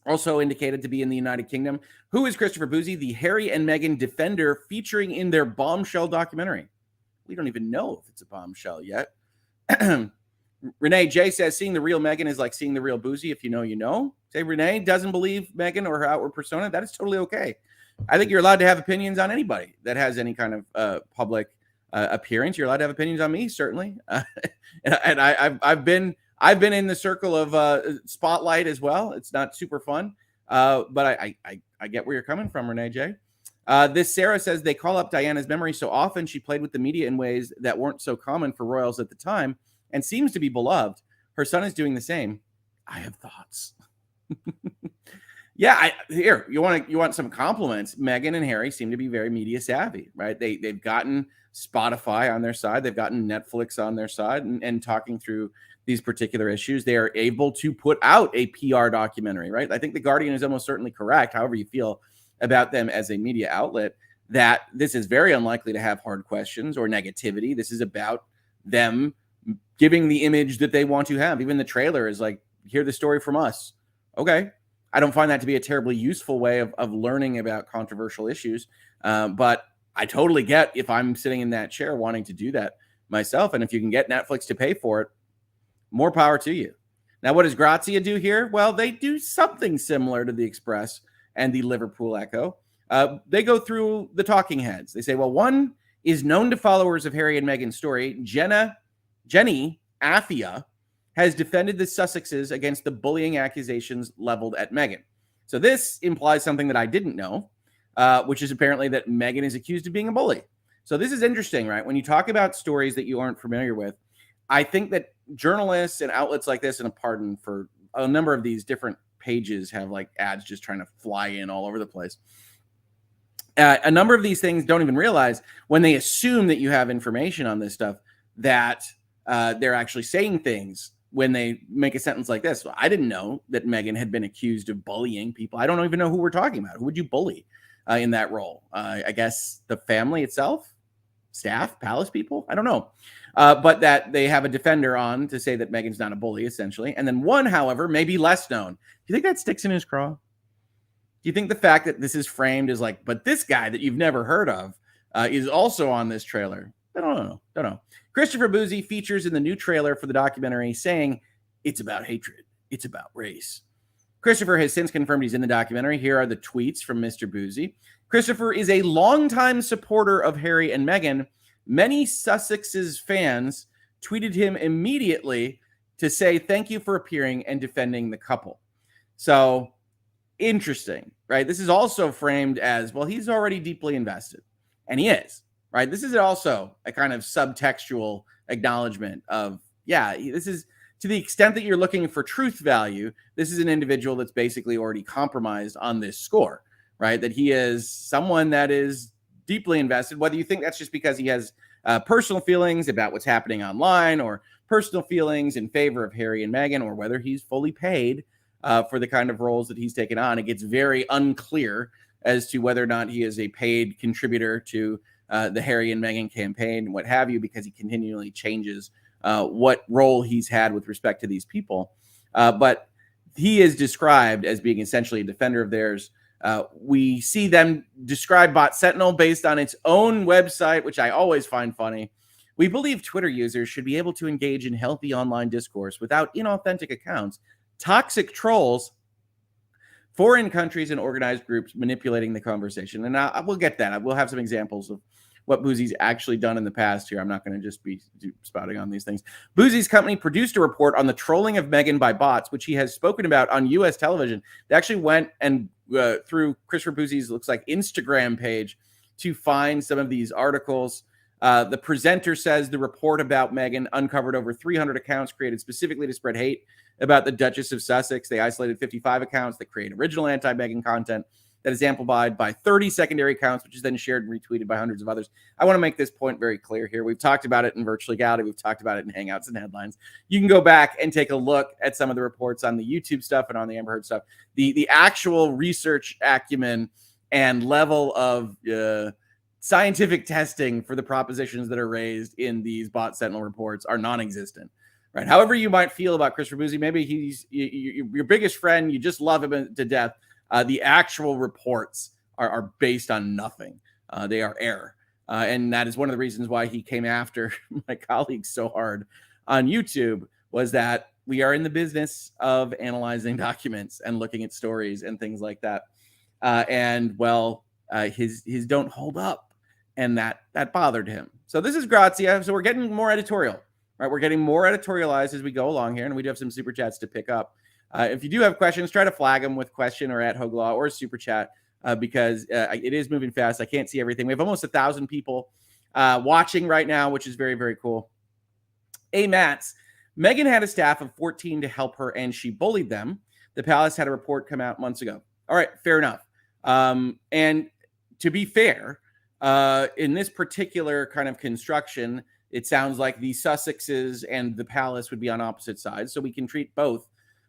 Speaker 1: also indicated to be in the United Kingdom. Who is Christopher Bouzy, the Harry and Meghan defender, featuring in their bombshell documentary? We don't even know if it's a bombshell yet. Renee J says, seeing the real Meghan is like seeing the real Bouzy. If you know, you know. Say Renee doesn't believe Meghan or her outward persona. That is totally okay. I think you're allowed to have opinions on anybody that has any kind of public appearance. You're allowed to have opinions on me, certainly. And I've been in the circle of spotlight as well. It's not super fun, but I get where you're coming from, Renee J. This Sarah says they call up Diana's memory so often. She played with the media in ways that weren't so common for royals at the time and seems to be beloved. Her son is doing the same. I have thoughts. Yeah, here you want some compliments. Meghan and Harry seem to be very media savvy, right? They've gotten Spotify on their side, they've gotten Netflix on their side, and talking through these particular issues, they are able to put out a PR documentary, right? I think The Guardian is almost certainly correct, however you feel about them as a media outlet, that this is very unlikely to have hard questions or negativity. This is about them giving the image that they want to have. Even the trailer is like, hear the story from us. Okay. I don't find that to be a terribly useful way of learning about controversial issues. But I totally get if I'm sitting in that chair wanting to do that myself. And if you can get Netflix to pay for it, more power to you. Now, what does Grazia do here? Well, they do something similar to the Express and the Liverpool Echo. They go through the talking heads. They say, well, one is known to followers of Harry and Meghan's story. Jenny Afia has defended the Sussexes against the bullying accusations leveled at Meghan. So this implies something that I didn't know, which is apparently that Meghan is accused of being a bully. So this is interesting, right? When you talk about stories that you aren't familiar with, I think that journalists and outlets like this, and a pardon for a number of these different pages have like ads just trying to fly in all over the place. A number of these things don't even realize when they assume that you have information on this stuff that they're actually saying things when they make a sentence like this. Well, I didn't know that Meghan had been accused of bullying people. I don't even know who we're talking about. Who would you bully in that role? I guess the family itself, staff, palace people. I don't know. But that they have a defender on to say that Meghan's not a bully, essentially. And then one, however, may be less known. Do you think that sticks in his craw? Do you think the fact that this is framed as like, but this guy that you've never heard of is also on this trailer? I don't know. Christopher Bouzy features in the new trailer for the documentary saying it's about hatred. It's about race. Christopher has since confirmed he's in the documentary. Here are the tweets from Mr. Bouzy. Christopher is a longtime supporter of Harry and Meghan. Many Sussexes fans tweeted him immediately to say thank you for appearing and defending the couple. So interesting, right? This is also framed as, well, he's already deeply invested. And he is. Right. This is also a kind of subtextual acknowledgement of, yeah, this is to the extent that you're looking for truth value. This is an individual that's basically already compromised on this score, right? That he is someone that is deeply invested, whether you think that's just because he has personal feelings about what's happening online or personal feelings in favor of Harry and Meghan, or whether he's fully paid for the kind of roles that he's taken on. It gets very unclear as to whether or not he is a paid contributor to the Harry and Meghan campaign and what have you, because he continually changes what role he's had with respect to these people. But he is described as being essentially a defender of theirs. We see them describe Bot Sentinel based on its own website, which I always find funny. We believe Twitter users should be able to engage in healthy online discourse without inauthentic accounts, toxic trolls, foreign countries, and organized groups manipulating the conversation. And we'll get that. We'll have some examples of what Bouzy's actually done in the past here. I'm not going to just be spouting on these things. Bouzy's company produced a report on the trolling of Meghan by bots, which he has spoken about on U.S. television. They actually went and through Christopher Bouzy's, looks like, Instagram page to find some of these articles. The presenter says the report about Meghan uncovered over 300 accounts created specifically to spread hate about the Duchess of Sussex. They isolated 55 accounts that create original anti-Meghan content that is amplified by 30 secondary accounts, which is then shared and retweeted by hundreds of others. I want to make this point very clear here. We've talked about it in Virtual Legality. We've talked about it in Hangouts and Headlines. You can go back and take a look at some of the reports on the YouTube stuff and on the Amber Heard stuff. The actual research acumen and level of scientific testing for the propositions that are raised in these Bot Sentinel reports are non-existent. Right. However you might feel about Christopher Bouzy, maybe he's your biggest friend, you just love him to death. The actual reports are based on nothing. They are error. And that is one of the reasons why he came after my colleagues so hard on YouTube. was that we are in the business of analyzing documents and looking at stories and things like that. His don't hold up, and that bothered him. So this is Grazia. So we're getting more editorial, right? We're getting more editorialized as we go along here, and we do have some super chats to pick up. If you do have questions, try to flag them with question or at Hoeg Law or super chat because it is moving fast. I can't see everything. We have almost 1,000 people watching right now, which is very, very cool. Mats, Meghan had a staff of 14 to help her, and she bullied them. The palace had a report come out months ago. All right, fair enough. And to be fair, in this particular kind of construction, it sounds like the Sussexes and the palace would be on opposite sides. So we can treat both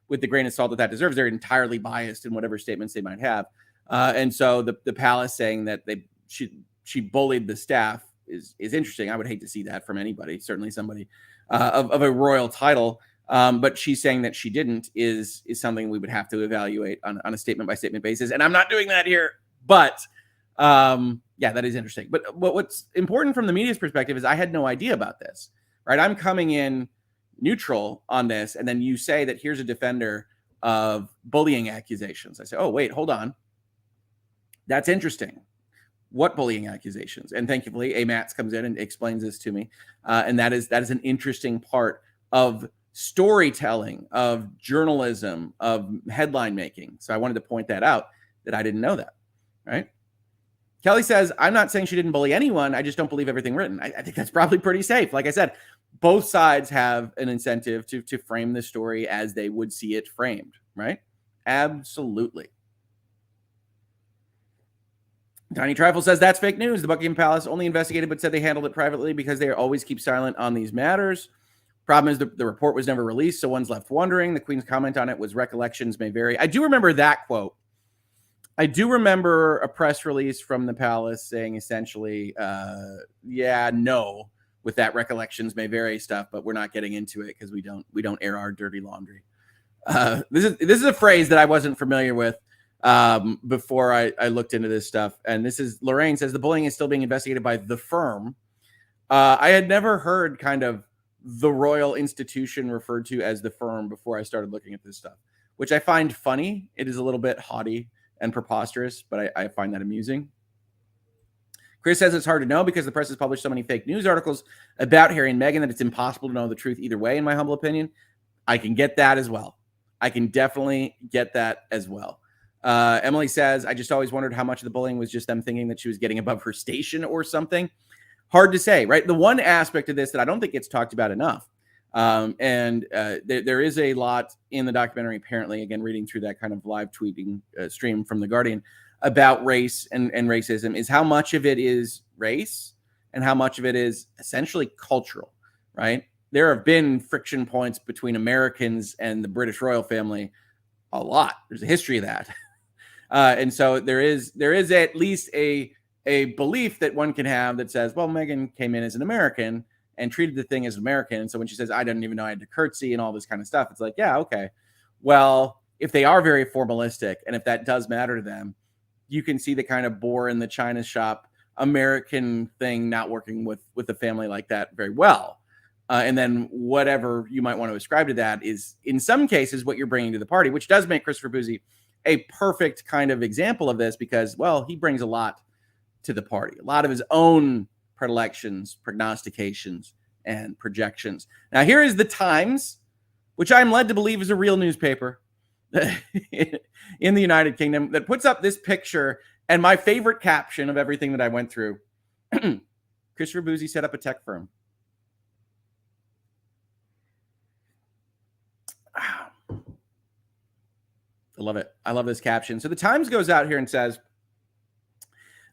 Speaker 1: with the grain of salt that deserves. They're entirely biased in whatever statements they might have. And so the palace saying that she bullied the staff is interesting. I would hate to see that from anybody, certainly somebody of a royal title. But she's saying that she didn't is something we would have to evaluate on a statement by statement basis. And I'm not doing that here, but yeah, that is interesting. But what's important from the media's perspective is I had no idea about this, right? I'm coming in neutral on this. And then you say that here's a defender of bullying accusations. I say, oh, wait, hold on. That's interesting. What bullying accusations? And thankfully, Mats comes in and explains this to me. And that is an interesting part of storytelling, of journalism, of headline making. So I wanted to point that out, that I didn't know that, right? Kelly says, I'm not saying she didn't bully anyone. I just don't believe everything written. I think that's probably pretty safe. Like I said, both sides have an incentive to frame the story as they would see it framed, right? Absolutely. Tiny Trifle says, that's fake news. The Buckingham Palace only investigated but said they handled it privately because they always keep silent on these matters. Problem is the report was never released, so one's left wondering. The Queen's comment on it was recollections may vary. I do remember that quote. I do remember a press release from the palace saying essentially, no, with that recollections may vary stuff, but we're not getting into it because we don't air our dirty laundry. This is a phrase that I wasn't familiar with before I looked into this stuff. And this is Lorraine says the bullying is still being investigated by the firm. I had never heard kind of the royal institution referred to as the firm before I started looking at this stuff, which I find funny. It is a little bit haughty and preposterous, but I find that amusing. Chris says it's hard to know because the press has published so many fake news articles about Harry and Meghan that it's impossible to know the truth either way, in my humble opinion. I can get that as well. I can definitely get that as well. Emily says, I just always wondered how much of the bullying was just them thinking that she was getting above her station or something. Hard to say, right? The one aspect of this that I don't think gets talked about enough, there is a lot in the documentary, apparently, again, reading through that kind of live tweeting stream from The Guardian about race and racism, is how much of it is race and how much of it is essentially cultural, right? There have been friction points between Americans and the British royal family a lot. There's a history of that. And so there is at least a belief that one can have that says, well, Meghan came in as an American and treated the thing as American. And so when she says, I didn't even know I had to curtsy and all this kind of stuff, it's like, yeah, okay. Well, if they are very formalistic and if that does matter to them, you can see the kind of boar in the China shop American thing not working with a family like that very well. And then whatever you might want to ascribe to that is in some cases what you're bringing to the party, which does make Christopher Bouzy a perfect kind of example of this because, well, he brings a lot to the party, a lot of his own predilections, prognostications, and projections. Now, here is the Times, which I'm led to believe is a real newspaper in the United Kingdom, that puts up this picture and my favorite caption of everything that I went through. Christopher Bouzy set up a tech firm. I love it. I love this caption. So the Times goes out here and says,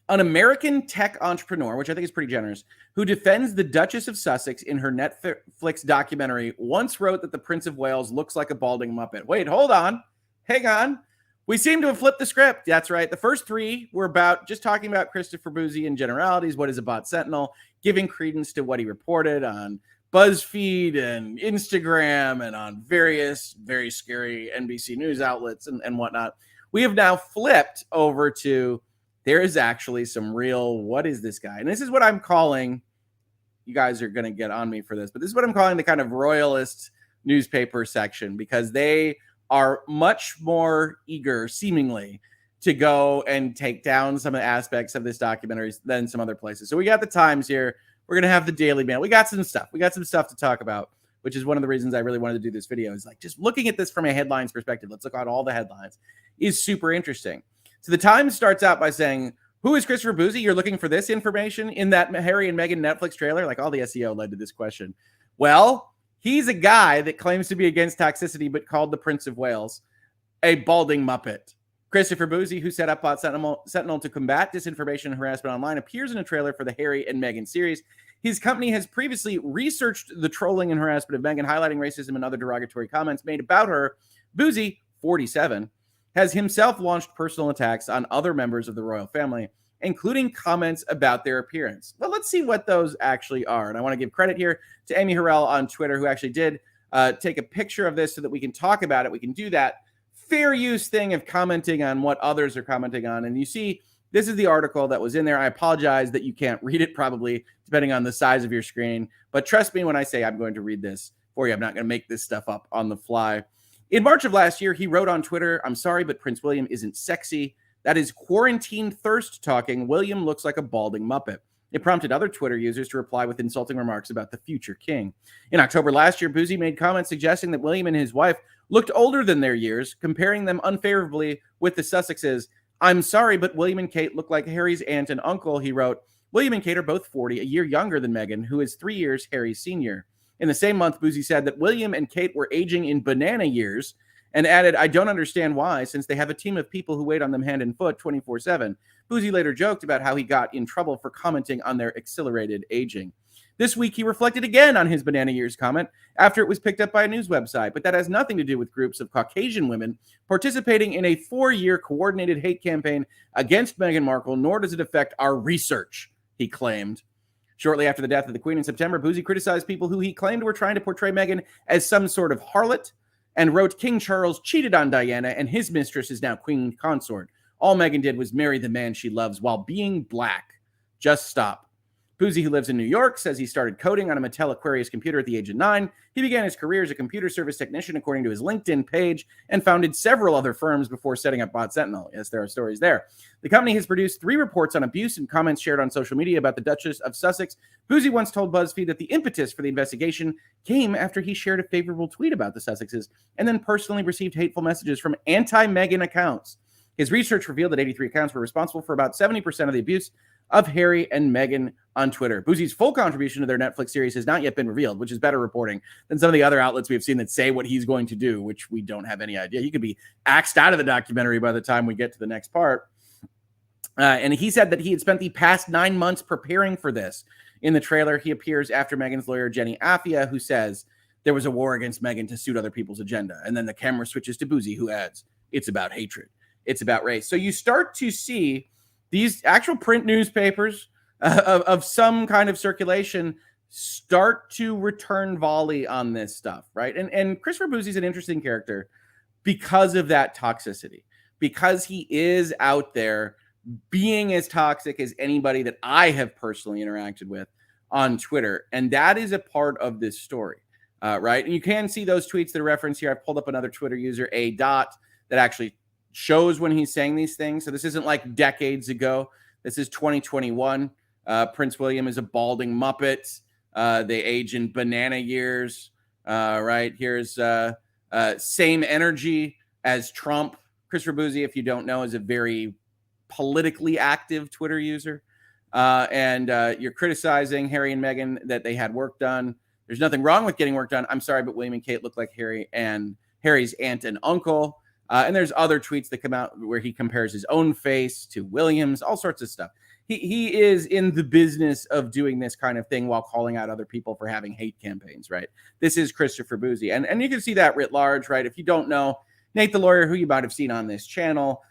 Speaker 1: an American tech entrepreneur, which I think is pretty generous, who defends the Duchess of Sussex in her Netflix documentary, once wrote that the Prince of Wales looks like a balding Muppet. Wait, hold on. Hang on. We seem to have flipped the script. That's right. The first three were about just talking about Christopher Bouzy in generalities. What is a bot sentinel? Giving credence to what he reported on BuzzFeed and Instagram and on various very scary NBC News outlets and whatnot. We have now flipped over to there is actually some real, what is this guy? And this is what I'm calling, you guys are going to get on me for this, but this is what I'm calling the kind of royalist newspaper section, because they are much more eager, seemingly, to go and take down some of the aspects of this documentary than some other places. So we got the Times here. We're going to have the Daily Mail. We got some stuff. We got some stuff to talk about, which is one of the reasons I really wanted to do this video, is like just looking at this from a headlines perspective. Let's look at all the headlines is super interesting. So the Times starts out by saying, who is Christopher Bouzy? You're looking for this information in that Harry and Meghan Netflix trailer? Like, all the SEO led to this question. Well, he's a guy that claims to be against toxicity, but called the Prince of Wales a balding Muppet. Christopher Bouzy, who set up Bot Sentinel to combat disinformation and harassment online, appears in a trailer for the Harry and Meghan series. His company has previously researched the trolling and harassment of Meghan, highlighting racism and other derogatory comments made about her. Bouzy, 47, has himself launched personal attacks on other members of the royal family, including comments about their appearance. Well, let's see what those actually are. And I want to give credit here to Amy Harrell on Twitter, who actually did take a picture of this so that we can talk about it. We can do that fair use thing of commenting on what others are commenting on. And you see, this is the article that was in there. I apologize that you can't read it, probably, depending on the size of your screen. But trust me when I say I'm going to read this for you. I'm not going to make this stuff up on the fly. In March of last year, he wrote on Twitter, "I'm sorry, but Prince William isn't sexy. That is quarantine thirst talking. William looks like a balding Muppet." It prompted other Twitter users to reply with insulting remarks about the future king. In October last year, Bouzy made comments suggesting that William and his wife looked older than their years, comparing them unfavorably with the Sussexes. "I'm sorry, but William and Kate look like Harry's aunt and uncle," he wrote. William and Kate are both 40, a year younger than Meghan, who is 3 years Harry's senior. In the same month, Bouzy said that William and Kate were aging in banana years, and added, "I don't understand why, since they have a team of people who wait on them hand and foot 24/7. Bouzy later joked about how he got in trouble for commenting on their accelerated aging. This week, he reflected again on his banana years comment after it was picked up by a news website, but that has nothing to do with groups of Caucasian women participating in a 4-year coordinated hate campaign against Meghan Markle, nor does it affect our research," he claimed. Shortly after the death of the Queen in September, Bouzy criticized people who he claimed were trying to portray Meghan as some sort of harlot, and wrote, "King Charles cheated on Diana, and his mistress is now Queen Consort. All Meghan did was marry the man she loves while being black. Just stop." Bouzy, who lives in New York, says he started coding on a Mattel Aquarius computer at the age of 9. He began his career as a computer service technician, according to his LinkedIn page, and founded several other firms before setting up Bot Sentinel. Yes, there are stories there. The company has produced 3 reports on abuse and comments shared on social media about the Duchess of Sussex. Bouzy once told BuzzFeed that the impetus for the investigation came after he shared a favorable tweet about the Sussexes and then personally received hateful messages from anti-Meghan accounts. His research revealed that 83 accounts were responsible for about 70% of the abuse of Harry and Meghan on Twitter. Bouzy's full contribution to their Netflix series has not yet been revealed, which is better reporting than some of the other outlets we have seen that say what he's going to do, which we don't have any idea. He could be axed out of the documentary by the time we get to the next part. And he said that he had spent the past 9 months preparing for this. In the trailer, he appears after Meghan's lawyer, Jenny Afia, who says there was a war against Meghan to suit other people's agenda. And then the camera switches to Bouzy, who adds, "It's about hatred. It's about race." So you start to see these actual print newspapers of some kind of circulation start to return volley on this stuff, right? And Christopher Bouzy is an interesting character because of that toxicity, because he is out there being as toxic as anybody that I have personally interacted with on Twitter. And that is a part of this story, right? And you can see those tweets that are referenced here. I've pulled up another Twitter user, A. Dot, that actually shows when he's saying these things. So this isn't like decades ago. This is 2021. Prince William is a balding Muppet. They age in banana years, right? Here's same energy as Trump. Christopher Bouzy, if you don't know, is a very politically active Twitter user. And you're criticizing Harry and Meghan that they had work done. There's nothing wrong with getting work done. I'm sorry, but William and Kate look like Harry's aunt and uncle. And there's other tweets that come out where he compares his own face to William's, all sorts of stuff. He is in the business of doing this kind of thing while calling out other people for having hate campaigns, right? This is Christopher Bouzy. And you can see that writ large, right? If you don't know, Nate the lawyer, who you might have seen on this channel,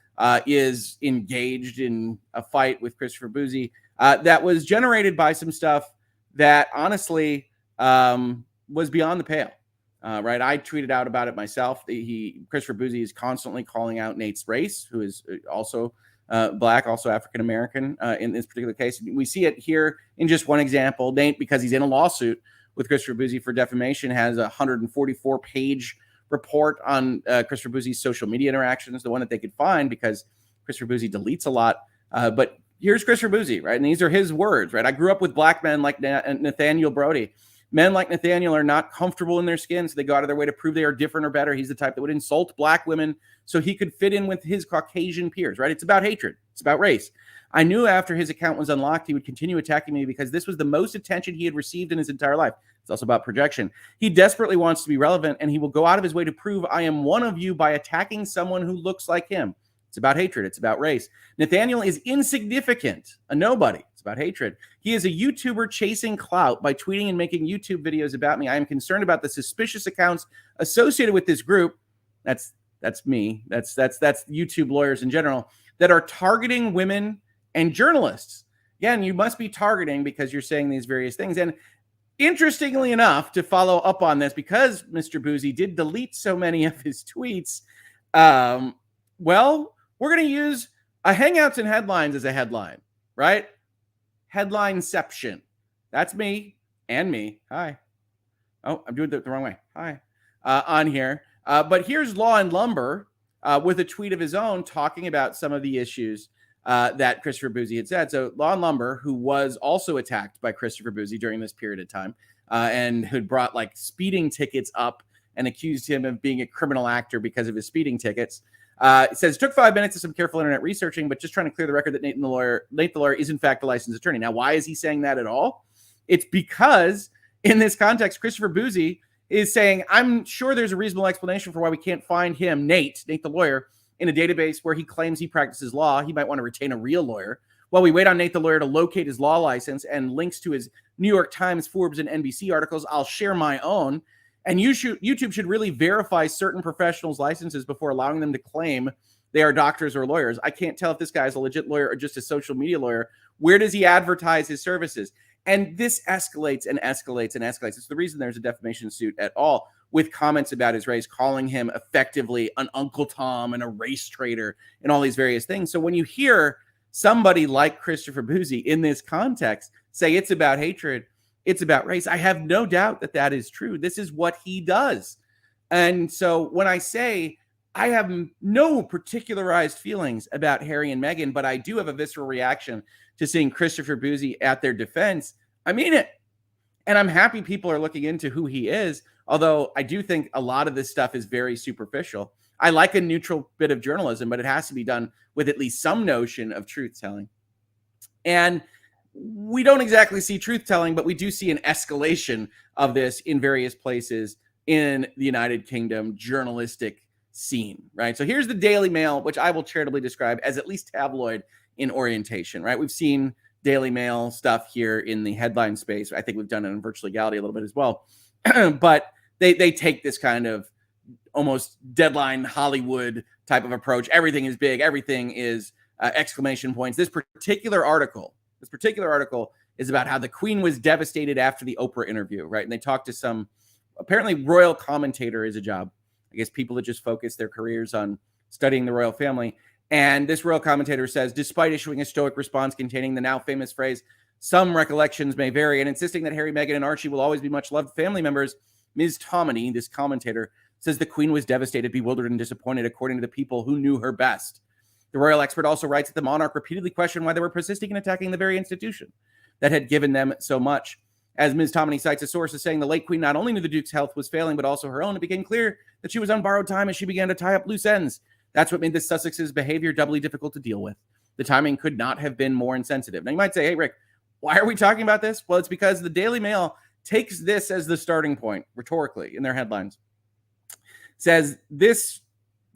Speaker 1: is engaged in a fight with Christopher Bouzy that was generated by some stuff that honestly was beyond the pale. Right, I tweeted out about it myself. Christopher Bouzy is constantly calling out Nate's race, who is also black, also African American in this particular case. We see it here in just one example. Nate, because he's in a lawsuit with Christopher Bouzy for defamation, has a 144-page report on Christopher Bouzy's social media interactions, the one that they could find because Christopher Bouzy deletes a lot. But here's Christopher Bouzy, right? And these are his words, right? I grew up with black men like Nathaniel Brody. Men like Nathaniel are not comfortable in their skin, so they go out of their way to prove they are different or better. He's the type that would insult black women so he could fit in with his Caucasian peers, right? It's about hatred. It's about race. I knew after his account was unlocked, he would continue attacking me because this was the most attention he had received in his entire life. It's also about projection. He desperately wants to be relevant, and he will go out of his way to prove I am one of you by attacking someone who looks like him. It's about hatred. It's about race. Nathaniel is insignificant, a nobody. It's about hatred. He is a YouTuber chasing clout by tweeting and making YouTube videos about me. I am concerned about the suspicious accounts associated with this group. That's me. That's YouTube lawyers in general that are targeting women and journalists. Again, you must be targeting because you're saying these various things. And interestingly enough, to follow up on this, because Mr. Bouzy did delete so many of his tweets, well, we're going to use a Hangouts and Headlines as a headline, right? Headlineception. That's me and me. Hi. Oh, I'm doing it the wrong way. Hi. On here. But here's Law and Lumber with a tweet of his own talking about some of the issues that Christopher Bouzy had said. So Law and Lumber, who was also attacked by Christopher Bouzy during this period of time and who'd brought like speeding tickets up and accused him of being a criminal actor because of his speeding tickets. It says, it took 5 minutes of some careful internet researching, but just trying to clear the record that Nate the lawyer is in fact a licensed attorney. Now, why is he saying that at all? It's because in this context, Christopher Bouzy is saying, I'm sure there's a reasonable explanation for why we can't find him, Nate the lawyer, in a database where he claims he practices law. He might want to retain a real lawyer while we wait on Nate the lawyer to locate his law license and links to his New York Times, Forbes, and NBC articles. I'll share my own. And YouTube should really verify certain professionals' licenses before allowing them to claim they are doctors or lawyers. I can't tell if this guy is a legit lawyer or just a social media lawyer. Where does he advertise his services? And this escalates and escalates and escalates. It's the reason there's a defamation suit at all, with comments about his race, calling him effectively an Uncle Tom and a race traitor and all these various things. So when you hear somebody like Christopher Bouzy in this context say it's about hatred, it's about race, I have no doubt that that is true. This is what he does. And so when I say I have no particularized feelings about Harry and Meghan, but I do have a visceral reaction to seeing Christopher Bouzy at their defense, I mean it. And I'm happy people are looking into who he is, although I do think a lot of this stuff is very superficial. I like a neutral bit of journalism, but it has to be done with at least some notion of truth-telling. And we don't exactly see truth-telling, but we do see an escalation of this in various places in the United Kingdom journalistic scene, right? So here's the Daily Mail, which I will charitably describe as at least tabloid in orientation, right? We've seen Daily Mail stuff here in the headline space. I think we've done it in Virtual Legality a little bit as well. But they take this kind of almost deadline Hollywood type of approach. Everything is big. Everything is exclamation points. This particular article is about how the Queen was devastated after the Oprah interview, right? And they talked to some, apparently royal commentator is a job. I guess people that just focus their careers on studying the royal family. And this royal commentator says, despite issuing a stoic response containing the now famous phrase, some recollections may vary, and insisting that Harry, Meghan, and Archie will always be much loved family members, Ms. Tominey, this commentator, says the Queen was devastated, bewildered, and disappointed, according to the people who knew her best. The royal expert also writes that the monarch repeatedly questioned why they were persisting in attacking the very institution that had given them so much. As Ms. Tominey cites a source as saying the late Queen not only knew the Duke's health was failing, but also her own, it became clear that she was on borrowed time as she began to tie up loose ends. That's what made the Sussexes' behavior doubly difficult to deal with. The timing could not have been more insensitive. Now you might say, hey, Rick, why are we talking about this? Well, it's because the Daily Mail takes this as the starting point, rhetorically, in their headlines. Says this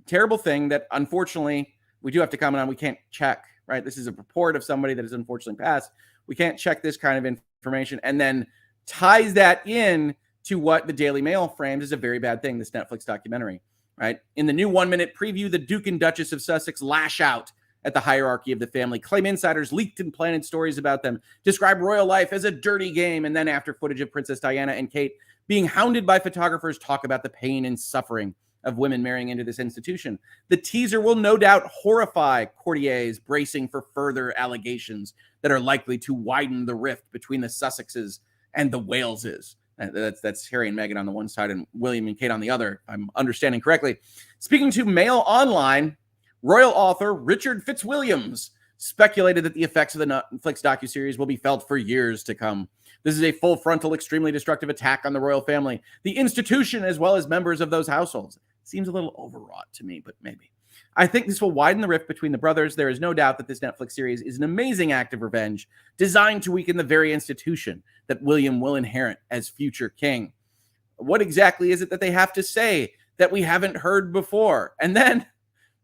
Speaker 1: terrible thing that, unfortunately, we do have to comment on, we can't check, right? This is a report of somebody that has unfortunately passed. We can't check this kind of information, and then ties that in to what the Daily Mail frames as a very bad thing, this Netflix documentary, right? In the new 1-minute preview, the Duke and Duchess of Sussex lash out at the hierarchy of the family, claim insiders leaked and planted stories about them, describe royal life as a dirty game, and then after footage of Princess Diana and Kate being hounded by photographers, talk about the pain and suffering of women marrying into this institution. The teaser will no doubt horrify courtiers bracing for further allegations that are likely to widen the rift between the Sussexes and the Waleses. That's Harry and Meghan on the one side and William and Kate on the other, if I'm understanding correctly. Speaking to Mail Online, royal author Richard Fitzwilliams speculated that the effects of the Netflix docuseries will be felt for years to come. This is a full frontal, extremely destructive attack on the royal family, the institution, as well as members of those households. Seems a little overwrought to me, but maybe. I think this will widen the rift between the brothers. There is no doubt that this Netflix series is an amazing act of revenge designed to weaken the very institution that William will inherit as future king. What exactly is it that they have to say that we haven't heard before? And then,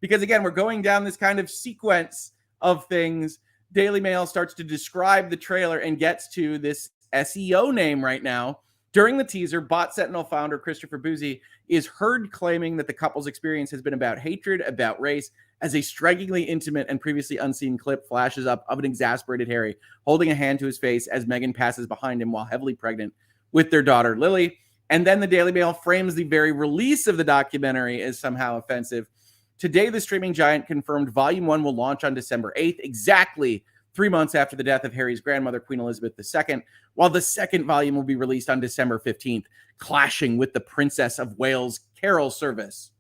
Speaker 1: because again, we're going down this kind of sequence of things, Daily Mail starts to describe the trailer and gets to this SEO name right now. During the teaser, Bot Sentinel founder Christopher Bouzy is heard claiming that the couple's experience has been about hatred, about race, as a strikingly intimate and previously unseen clip flashes up of an exasperated Harry holding a hand to his face as Meghan passes behind him while heavily pregnant with their daughter Lily. And then the Daily Mail frames the very release of the documentary as somehow offensive. Today, the streaming giant confirmed Volume 1 will launch on December 8th, exactly 3 months after the death of Harry's grandmother, Queen Elizabeth II, while the second volume will be released on December 15th, clashing with the Princess of Wales carol service.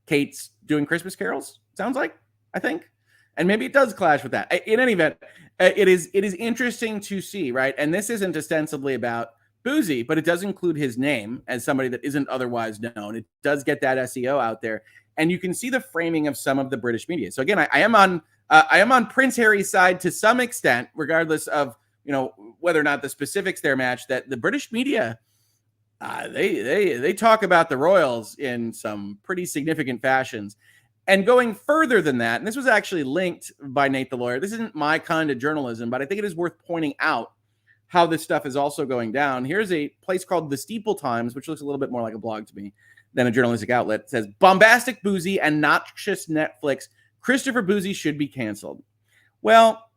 Speaker 1: Kate's doing Christmas carols, sounds like, I think. And maybe it does clash with that. In any event, it is interesting to see, right? And this isn't ostensibly about Bouzy, but it does include his name as somebody that isn't otherwise known. It does get that SEO out there. And you can see the framing of some of the British media. So again, I am on Prince Harry's side to some extent, regardless of, whether or not the specifics there match, that the British media, they talk about the royals in some pretty significant fashions. And going further than that, and this was actually linked by Nate the lawyer, this isn't my kind of journalism, but I think it is worth pointing out how this stuff is also going down. Here's a place called The Steeple Times, which looks a little bit more like a blog to me than a journalistic outlet. It says, bombastic Bouzy and noxious Netflix, Christopher Bouzy should be canceled. Well,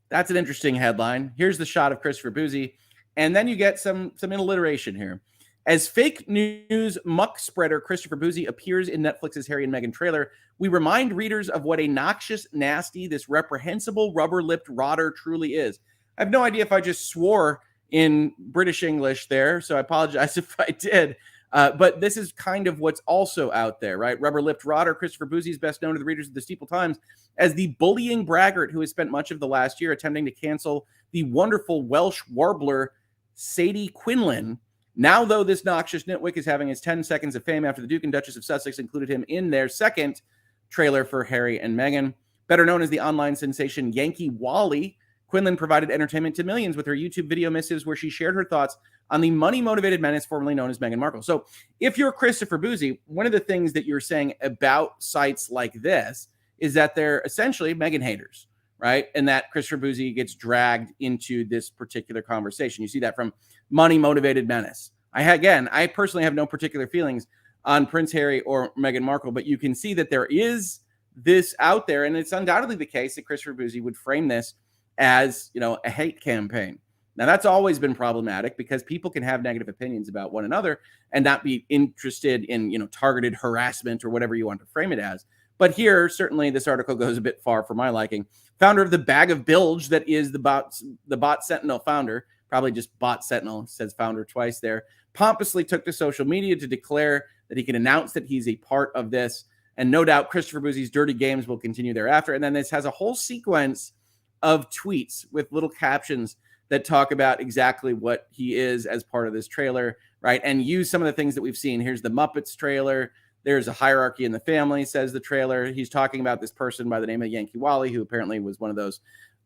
Speaker 1: that's an interesting headline. Here's the shot of Christopher Bouzy. And then you get some alliteration here. As fake news muck spreader Christopher Bouzy appears in Netflix's Harry and Meghan trailer, we remind readers of what a noxious, nasty, this reprehensible, rubber-lipped rotter truly is. I have no idea if I just swore in British English there, so I apologize if I did. But this is kind of what's also out there, right? Rubber-lipped rotter Christopher Bouzy is best known to the readers of the Steeple Times as the bullying braggart who has spent much of the last year attempting to cancel the wonderful Welsh warbler Sadie Quinlan. Now, though, this noxious nitwit is having his 10 seconds of fame after the Duke and Duchess of Sussex included him in their second trailer for Harry and Meghan. Better known as the online sensation Yankee Wally, Quinlan provided entertainment to millions with her YouTube video missives where she shared her thoughts on the money-motivated menace formerly known as Meghan Markle. So if you're Christopher Bouzy, one of the things that you're saying about sites like this is that they're essentially Meghan haters, right? And that Christopher Bouzy gets dragged into this particular conversation. You see that from money-motivated menace. I personally have no particular feelings on Prince Harry or Meghan Markle, but you can see that there is this out there, and it's undoubtedly the case that Christopher Bouzy would frame this as, a hate campaign. Now, that's always been problematic because people can have negative opinions about one another and not be interested in, targeted harassment or whatever you want to frame it as. But here, certainly, this article goes a bit far for my liking. Founder of the bag of bilge that is the Bot Sentinel founder, probably just Bot Sentinel, says founder twice there, pompously took to social media to declare that he can announce that he's a part of this. And no doubt Christopher Bouzy's dirty games will continue thereafter. And then this has a whole sequence of tweets with little captions that talk about exactly what he is as part of this trailer, right? And use some of the things that we've seen. Here's the Muppets trailer. There's a hierarchy in the family, says the trailer. He's talking about this person by the name of Yankee Wally, who apparently was one of those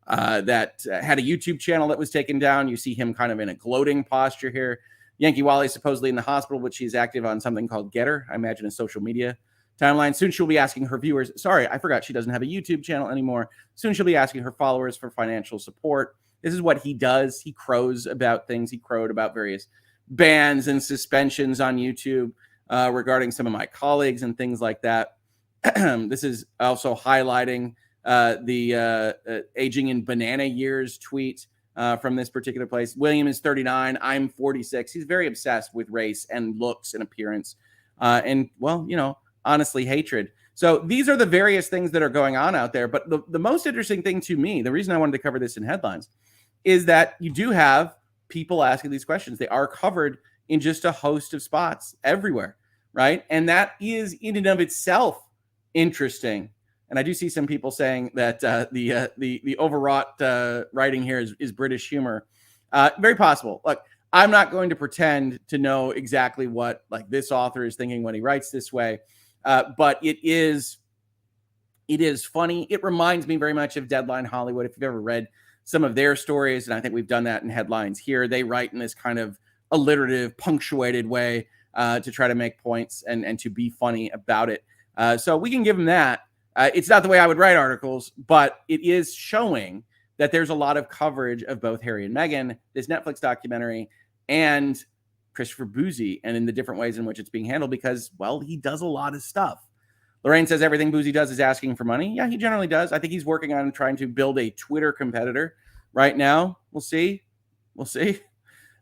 Speaker 1: that had a YouTube channel that was taken down. You see him kind of in a gloating posture here. Yankee Wally is supposedly in the hospital, but she's active on something called Getter, I imagine a social media timeline. Soon she'll be asking her viewers, sorry, I forgot she doesn't have a YouTube channel anymore. Soon she'll be asking her followers for financial support. This is what he does. He crows about things. He crowed about various bans and suspensions on YouTube regarding some of my colleagues and things like that. This is also highlighting the aging in banana years tweet from this particular place. William is 39. I'm 46. He's very obsessed with race and looks and appearance. And, well, honestly, hatred. So these are the various things that are going on out there. But the most interesting thing to me, the reason I wanted to cover this in headlines, is that you do have people asking these questions. They are covered in just a host of spots everywhere, right? And that is in and of itself interesting. And I do see some people saying that the overwrought writing here is British humor. Very possible. Look, I'm not going to pretend to know exactly what like this author is thinking when he writes this way, but it is funny. It reminds me very much of Deadline Hollywood. If you've ever read some of their stories, and I think we've done that in Headlines here, they write in this kind of alliterative, punctuated way to try to make points and to be funny about it. So we can give them that. It's not the way I would write articles, but it is showing that there's a lot of coverage of both Harry and Meghan, this Netflix documentary, and Christopher Bouzy, and in the different ways in which it's being handled because, well, he does a lot of stuff. Lorraine says everything Bouzy does is asking for money. Yeah, he generally does. I think he's working on trying to build a Twitter competitor right now. We'll see.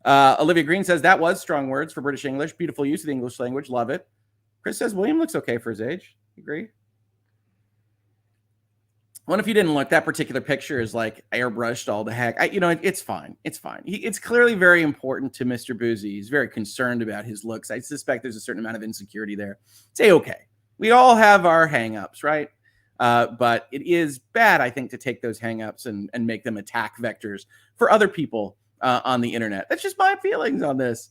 Speaker 1: Olivia Green says that was strong words for British English. Beautiful use of the English language. Love it. Chris says William looks okay for his age. Agree? What if you didn't look? That particular picture is like airbrushed all the heck. It's fine. It's fine. It's clearly very important to Mr. Bouzy. He's very concerned about his looks. I suspect there's a certain amount of insecurity there. Say okay. We all have our hangups, right? But it is bad, I think, to take those hangups and make them attack vectors for other people on the internet. That's just my feelings on this.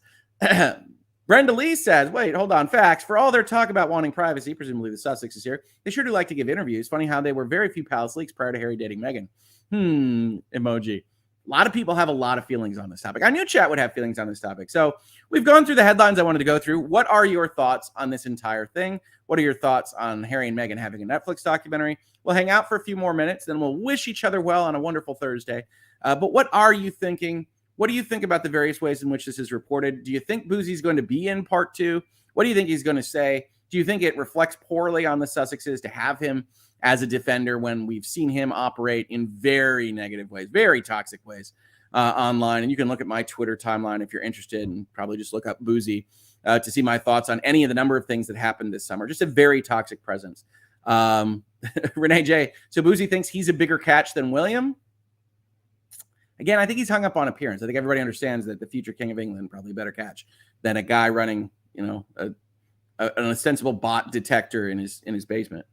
Speaker 1: Brenda Lee says, wait, hold on. Facts. For all their talk about wanting privacy, presumably the Sussexes here, they sure do like to give interviews. Funny how they were very few palace leaks prior to Harry dating Meghan. Emoji. A lot of people have a lot of feelings on this topic. I knew chat would have feelings on this topic. So we've gone through the headlines I wanted to go through. What are your thoughts on this entire thing? What are your thoughts on Harry and Meghan having a Netflix documentary? We'll hang out for a few more minutes, then we'll wish each other well on a wonderful Thursday. But what are you thinking? What do you think about the various ways in which this is reported? Do you think Bouzy's going to be in part 2? What do you think he's going to say? Do you think it reflects poorly on the Sussexes to have him as a defender when we've seen him operate in very negative ways, very toxic ways online? And you can look at my Twitter timeline if you're interested, and probably just look up Bouzy to see my thoughts on any of the number of things that happened this summer. Just a very toxic presence. Renee J. So Bouzy thinks he's a bigger catch than William. Again, I think he's hung up on appearance. I think everybody understands that the future King of England probably a better catch than a guy running, an ostensible bot detector in his basement.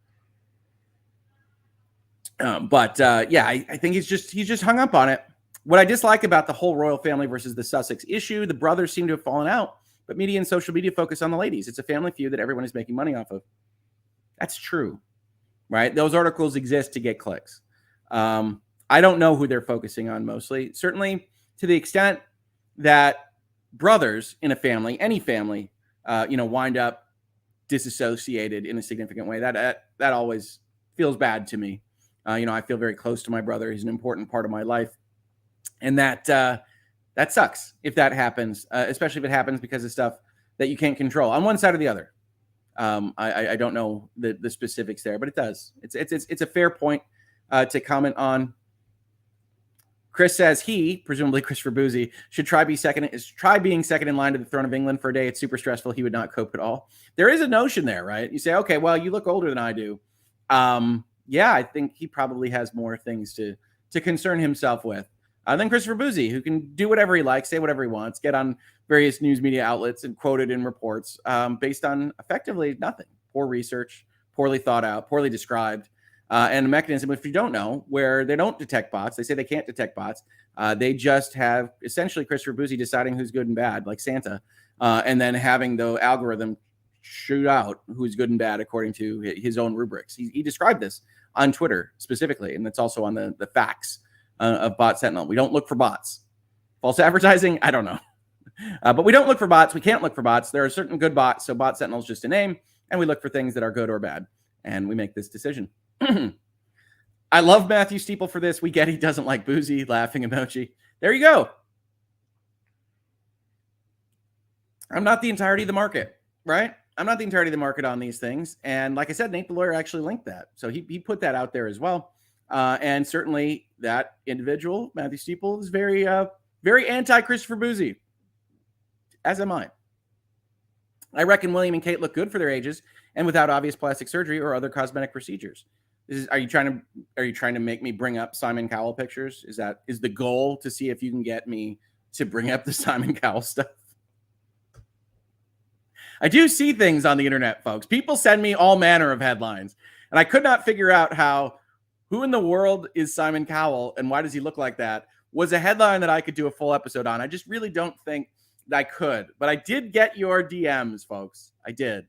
Speaker 1: I think he's just hung up on it. What I dislike about the whole royal family versus the Sussex issue, the brothers seem to have fallen out, but media and social media focus on the ladies. It's a family feud that everyone is making money off of. That's true, right? Those articles exist to get clicks. I don't know who they're focusing on mostly. Certainly to the extent that brothers in a family, any family, wind up disassociated in a significant way. That always feels bad to me. I feel very close to my brother. He's an important part of my life. And that sucks if that happens, especially if it happens because of stuff that you can't control on one side or the other. I don't know the specifics there, but it does. It's a fair point to comment on. Chris says he, presumably Christopher Bouzy, should try being second in line to the throne of England for a day. It's super stressful. He would not cope at all. There is a notion there, right? You say, okay, well, you look older than I do. I think he probably has more things to concern himself with than Christopher Bouzy, who can do whatever he likes, say whatever he wants, get on various news media outlets and quoted in reports based on effectively nothing. Poor research, poorly thought out, poorly described. And a mechanism, if you don't know, where they don't detect bots. They say they can't detect bots. They just have essentially Christopher Bouzy deciding who's good and bad, like Santa, and then having the algorithm shoot out who's good and bad according to his own rubrics. He described this on Twitter specifically, and it's also on the facts of Bot Sentinel. We don't look for bots. False advertising, I don't know. But we don't look for bots. We can't look for bots. There are certain good bots, so Bot Sentinel is just a name, and we look for things that are good or bad, and we make this decision. I love Matthew Steeple for this. We get he doesn't like Bouzy, laughing emoji. There you go. I'm not the entirety of the market, right? I'm not the entirety of the market on these things. And like I said, Nate the lawyer actually linked that. So he put that out there as well. And certainly that individual, Matthew Steeple, is very, very anti-Christopher Bouzy, as am I. I reckon William and Kate look good for their ages and without obvious plastic surgery or other cosmetic procedures. Are you trying to make me bring up Simon Cowell pictures? Is the goal to see if you can get me to bring up the Simon Cowell stuff. I do see things on the internet, folks. People send me all manner of headlines, and I could not figure out who in the world is Simon Cowell and why does he look like that was a headline that I could do a full episode on. I just really don't think that I could, but I did get your DMs, folks. I did.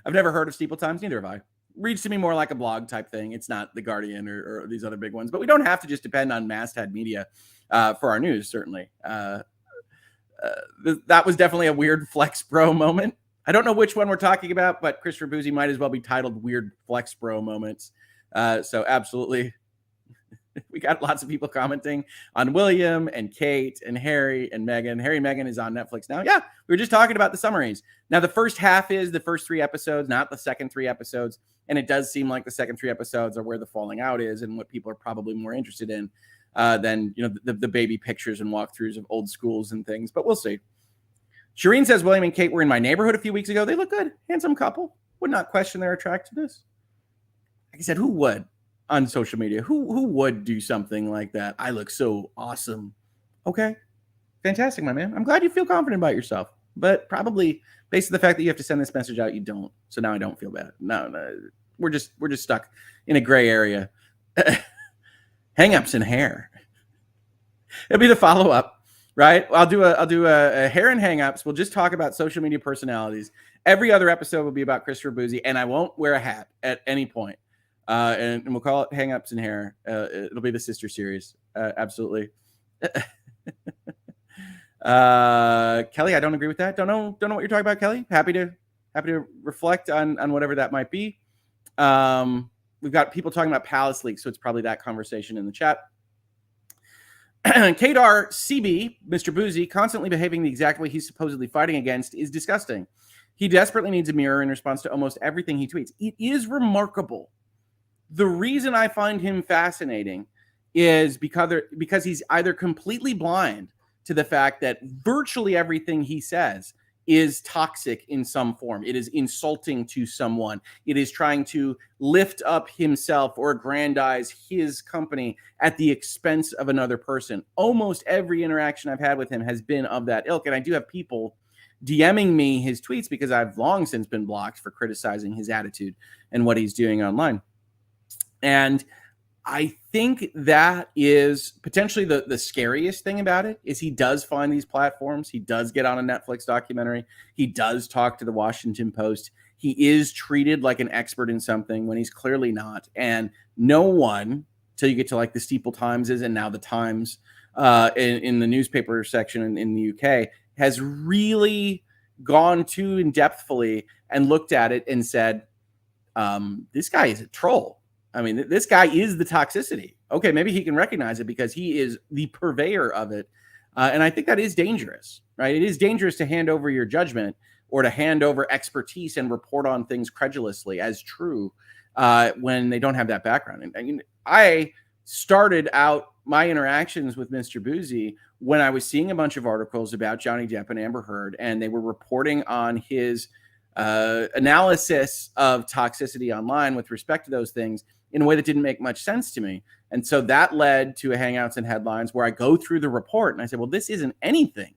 Speaker 1: I've never heard of Steeple Times, neither have I. Reads to me more like a blog type thing. It's not The Guardian or these other big ones, but we don't have to just depend on masthead media for our news, certainly. That was definitely a weird flex bro moment. I don't know which one we're talking about, but Christopher Bouzy might as well be titled Weird Flex Bro Moments. So absolutely. We got lots of people commenting on William and Kate and Harry and Meghan. Harry and Meghan is on Netflix now. Yeah, we were just talking about the summaries. Now, the first half is the first 3 episodes, not the second 3 episodes. And it does seem like the second 3 episodes are where the falling out is and what people are probably more interested in than the baby pictures and walkthroughs of old schools and things. But we'll see. Shireen says, William and Kate were in my neighborhood a few weeks ago. They look good. Handsome couple. Would not question their attractiveness. Like I said, who would? On social media, who would do something like that? I look so awesome. Okay, fantastic, my man. I'm glad you feel confident about yourself, but probably based on the fact that you have to send this message out, you don't. So now I don't feel bad. No, we're just stuck in a gray area. Hang-ups in hair. It'll be the follow-up, right? I'll do a hair and hang-ups. We'll just talk about social media personalities. Every other episode will be about Christopher Bouzy, and I won't wear a hat at any point. And we'll call it Hang-Ups in Hair. It'll be the sister series. Absolutely. Kelly, I don't agree with that. Don't know what you're talking about, Kelly. Happy to reflect on whatever that might be. We've got people talking about Palace leaks, so it's probably that conversation in the chat. Kadar CB, Mr. Bouzy, constantly behaving the exact way he's supposedly fighting against is disgusting. He desperately needs a mirror in response to almost everything he tweets. It is remarkable. The reason I find him fascinating is because he's either completely blind to the fact that virtually everything he says is toxic in some form. It is insulting to someone. It is trying to lift up himself or aggrandize his company at the expense of another person. Almost every interaction I've had with him has been of that ilk. And I do have people DMing me his tweets because I've long since been blocked for criticizing his attitude and what he's doing online. And I think that is potentially the scariest thing about it is he does find these platforms. He does get on a Netflix documentary. He does talk to the Washington Post. He is treated like an expert in something when he's clearly not. And no one, till you get to like the Steeple Times and now the Times in the newspaper section in the UK, has really gone too in-depthfully and looked at it and said, this guy is a troll. I mean, this guy is the toxicity. Okay, maybe he can recognize it because he is the purveyor of it. And I think that is dangerous, right? It is dangerous to hand over your judgment or to hand over expertise and report on things credulously as true when they don't have that background. And I started out my interactions with Mr. Bouzy when I was seeing a bunch of articles about Johnny Depp and Amber Heard, and they were reporting on his analysis of toxicity online with respect to those things in a way that didn't make much sense to me. And so that led to a Hangouts and Headlines where I go through the report and I said, well, this isn't anything,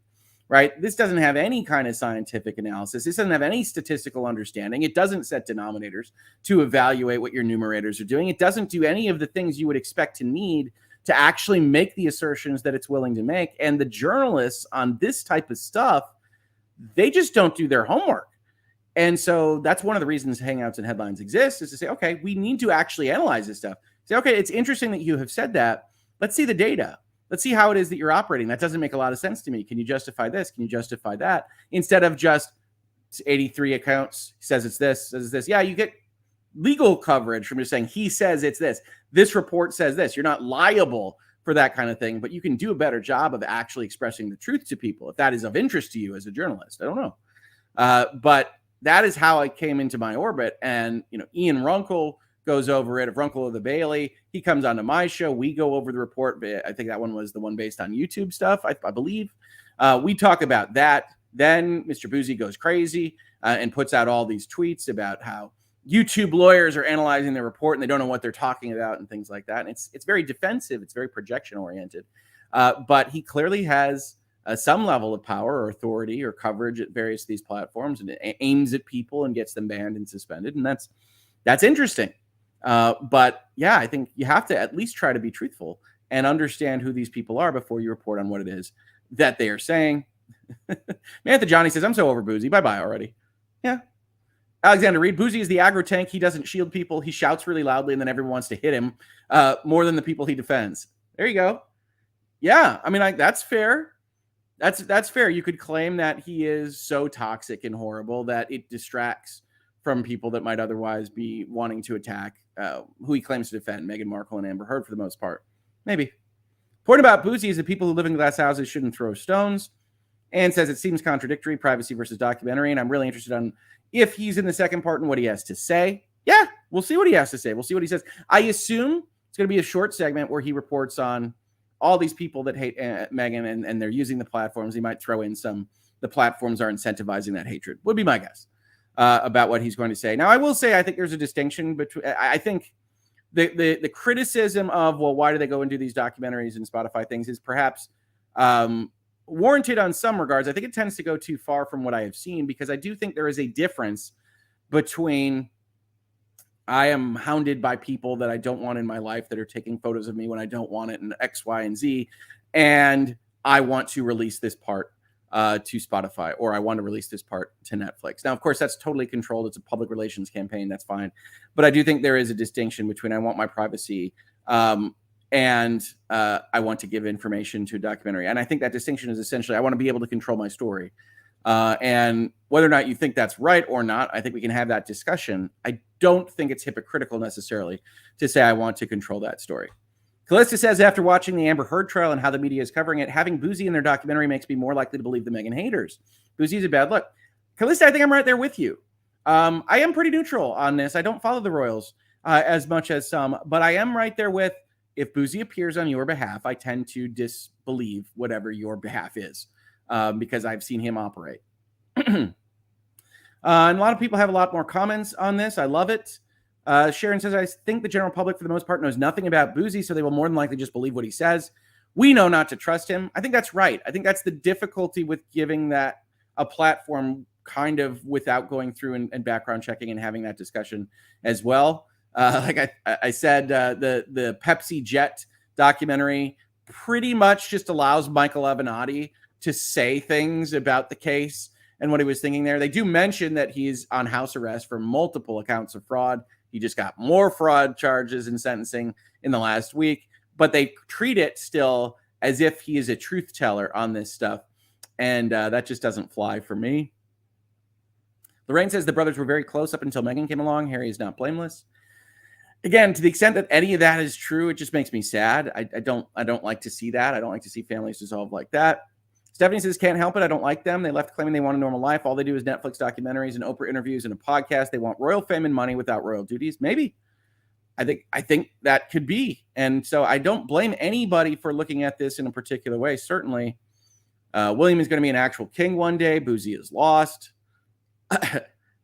Speaker 1: right? This doesn't have any kind of scientific analysis. This doesn't have any statistical understanding. It doesn't set denominators to evaluate what your numerators are doing. It doesn't do any of the things you would expect to need to actually make the assertions that it's willing to make. And the journalists on this type of stuff, they just don't do their homework. And so that's one of the reasons Hangouts and Headlines exist, is to say, okay, we need to actually analyze this stuff. Say, okay, it's interesting that you have said that. Let's see the data. Let's see how it is that you're operating. That doesn't make a lot of sense to me. Can you justify this? Can you justify that? Instead of just 83 accounts, says it's this, says it's this. Yeah, you get legal coverage from just saying he says it's this. This report says this. You're not liable for that kind of thing, but you can do a better job of actually expressing the truth to people if that is of interest to you as a journalist. I don't know. But that is how I came into my orbit. And, Ian Runkle goes over it. Of Runkle of the Bailey, he comes onto my show. We go over the report. I think that one was the one based on YouTube stuff, I believe. We talk about that. Then Mr. Bouzy goes crazy and puts out all these tweets about how YouTube lawyers are analyzing their report and they don't know what they're talking about and things like that. And it's very defensive. It's very projection oriented. But he clearly has some level of power or authority or coverage at various of these platforms, and aims at people and gets them banned and suspended. And that's interesting. But yeah, I think you have to at least try to be truthful and understand who these people are before you report on what it is that they are saying. Mantha Johnny says, I'm so over Bouzy. Bye-bye already. Yeah. Alexander Reed, Bouzy is the aggro tank. He doesn't shield people. He shouts really loudly, and then everyone wants to hit him more than the people he defends. There you go. Yeah, I mean, that's fair. That's fair. You could claim that he is so toxic and horrible that it distracts from people that might otherwise be wanting to attack who he claims to defend, Meghan Markle and Amber Heard for the most part. Maybe. Point about Bouzy is that people who live in glass houses shouldn't throw stones. And says it seems contradictory, privacy versus documentary. And I'm really interested on if he's in the second part and what he has to say. Yeah, we'll see what he has to say. We'll see what he says. I assume it's going to be a short segment where he reports on all these people that hate Meghan and they're using the platforms. He might throw in the platforms are incentivizing that hatred, would be my guess about what he's going to say. Now, I will say I think there's a distinction between, I think the criticism of, well, why do they go and do these documentaries and Spotify things is perhaps warranted on some regards. I think it tends to go too far from what I have seen, because I do think there is a difference between I am hounded by people that I don't want in my life that are taking photos of me when I don't want it and X, Y, and Z, and I want to release this part to Spotify, or I want to release this part to Netflix. Now, of course, that's totally controlled. It's a public relations campaign. That's fine. But I do think there is a distinction between I want my privacy and I want to give information to a documentary. And I think that distinction is essentially I want to be able to control my story. And whether or not you think that's right or not, I think we can have that discussion. I don't think it's hypocritical necessarily to say I want to control that story. Callista says, after watching the Amber Heard trial and how the media is covering it, having Bouzy in their documentary makes me more likely to believe the Meghan haters. Bouzy's a bad look. Callista, I think I'm right there with you. I am pretty neutral on this. I don't follow the royals as much as some, but I am right there with, if Bouzy appears on your behalf, I tend to disbelieve whatever your behalf is because I've seen him operate. And a lot of people have a lot more comments on this. I love it. Sharon says, I think the general public, for the most part, knows nothing about Bouzy, so they will more than likely just believe what he says. We know not to trust him. I think that's right. I think that's the difficulty with giving that a platform kind of without going through and background checking and having that discussion as well. Like I said, the Pepsi Jet documentary pretty much just allows Michael Avenatti to say things about the case and what he was thinking there. They do mention that he's on house arrest for multiple accounts of fraud. He just got more fraud charges in sentencing in the last week, but they treat it still as if he is a truth teller on this stuff. And that just doesn't fly for me. Lorraine says the brothers were very close up until Meghan came along. Harry is not blameless. Again, to the extent that any of that is true, it just makes me sad. I don't like to see that. I don't like to see families dissolve like that. Stephanie says, can't help it. I don't like them. They left claiming they want a normal life. All they do is Netflix documentaries and Oprah interviews and a podcast. They want royal fame and money without royal duties. Maybe. I think that could be. And so I don't blame anybody for looking at this in a particular way. Certainly, William is going to be an actual king one day. Bouzy is lost.